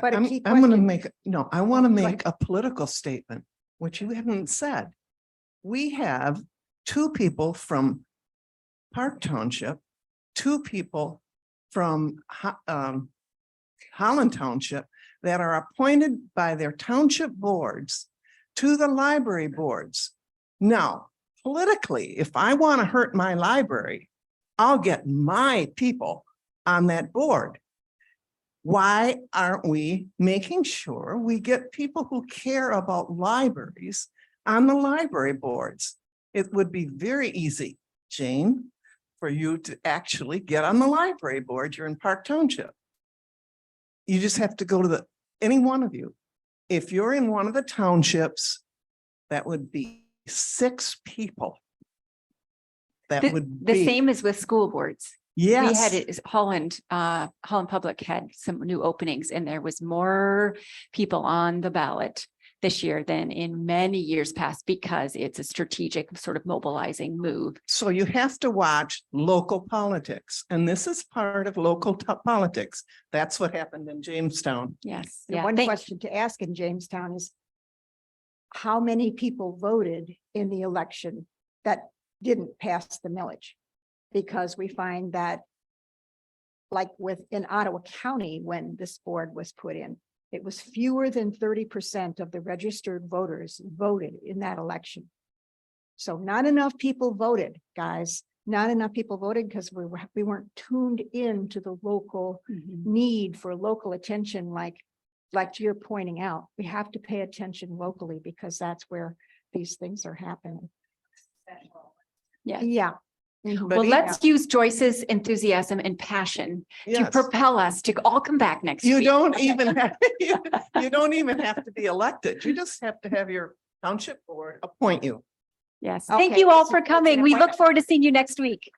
But a I'm key going to question- make, no, I want to Go ahead. make a political statement, which you haven't said. We have 2 people from Park Township, 2 people from Holland Township that are appointed by their township boards to the library boards. Now, politically, if I want to hurt my library, I'll get my people on that board. Why aren't we making sure we get people who care about libraries on the library boards? It would be very easy, Jane, for you to actually get on the library board. You're in Park Township. You just have to go to any one of you. If you're in one of the townships, that would be 6 people. That would The be same as with school boards. We yes. had it, Holland Public had some new openings, and there was more people on the ballot this year than in many years past, because it's a strategic sort of mobilizing move. So you have to watch local politics, and this is part of local politics. That's what happened in Jamestown. Yes. The Yeah. one question to ask in Jamestown is how many people voted in the election that didn't pass the millage? Because we find that, like in Ottawa County, when this board was put in, it was fewer than 30% of the registered voters voted in that election. So not enough people voted, guys. Not enough people voted because we weren't tuned in to the local need for local attention, like you're pointing out. We have to pay attention locally because that's where these things are happening. Yeah. Yeah. Mhm. But Well, even- let's use Joyce's enthusiasm and passion to Yes. propel us to all come back next You week. don't even have, you don't even have to be elected. You just have to have your township board appoint you. Yes. Thank Okay, you all so for it's an coming. We look appointment. forward to seeing you next week.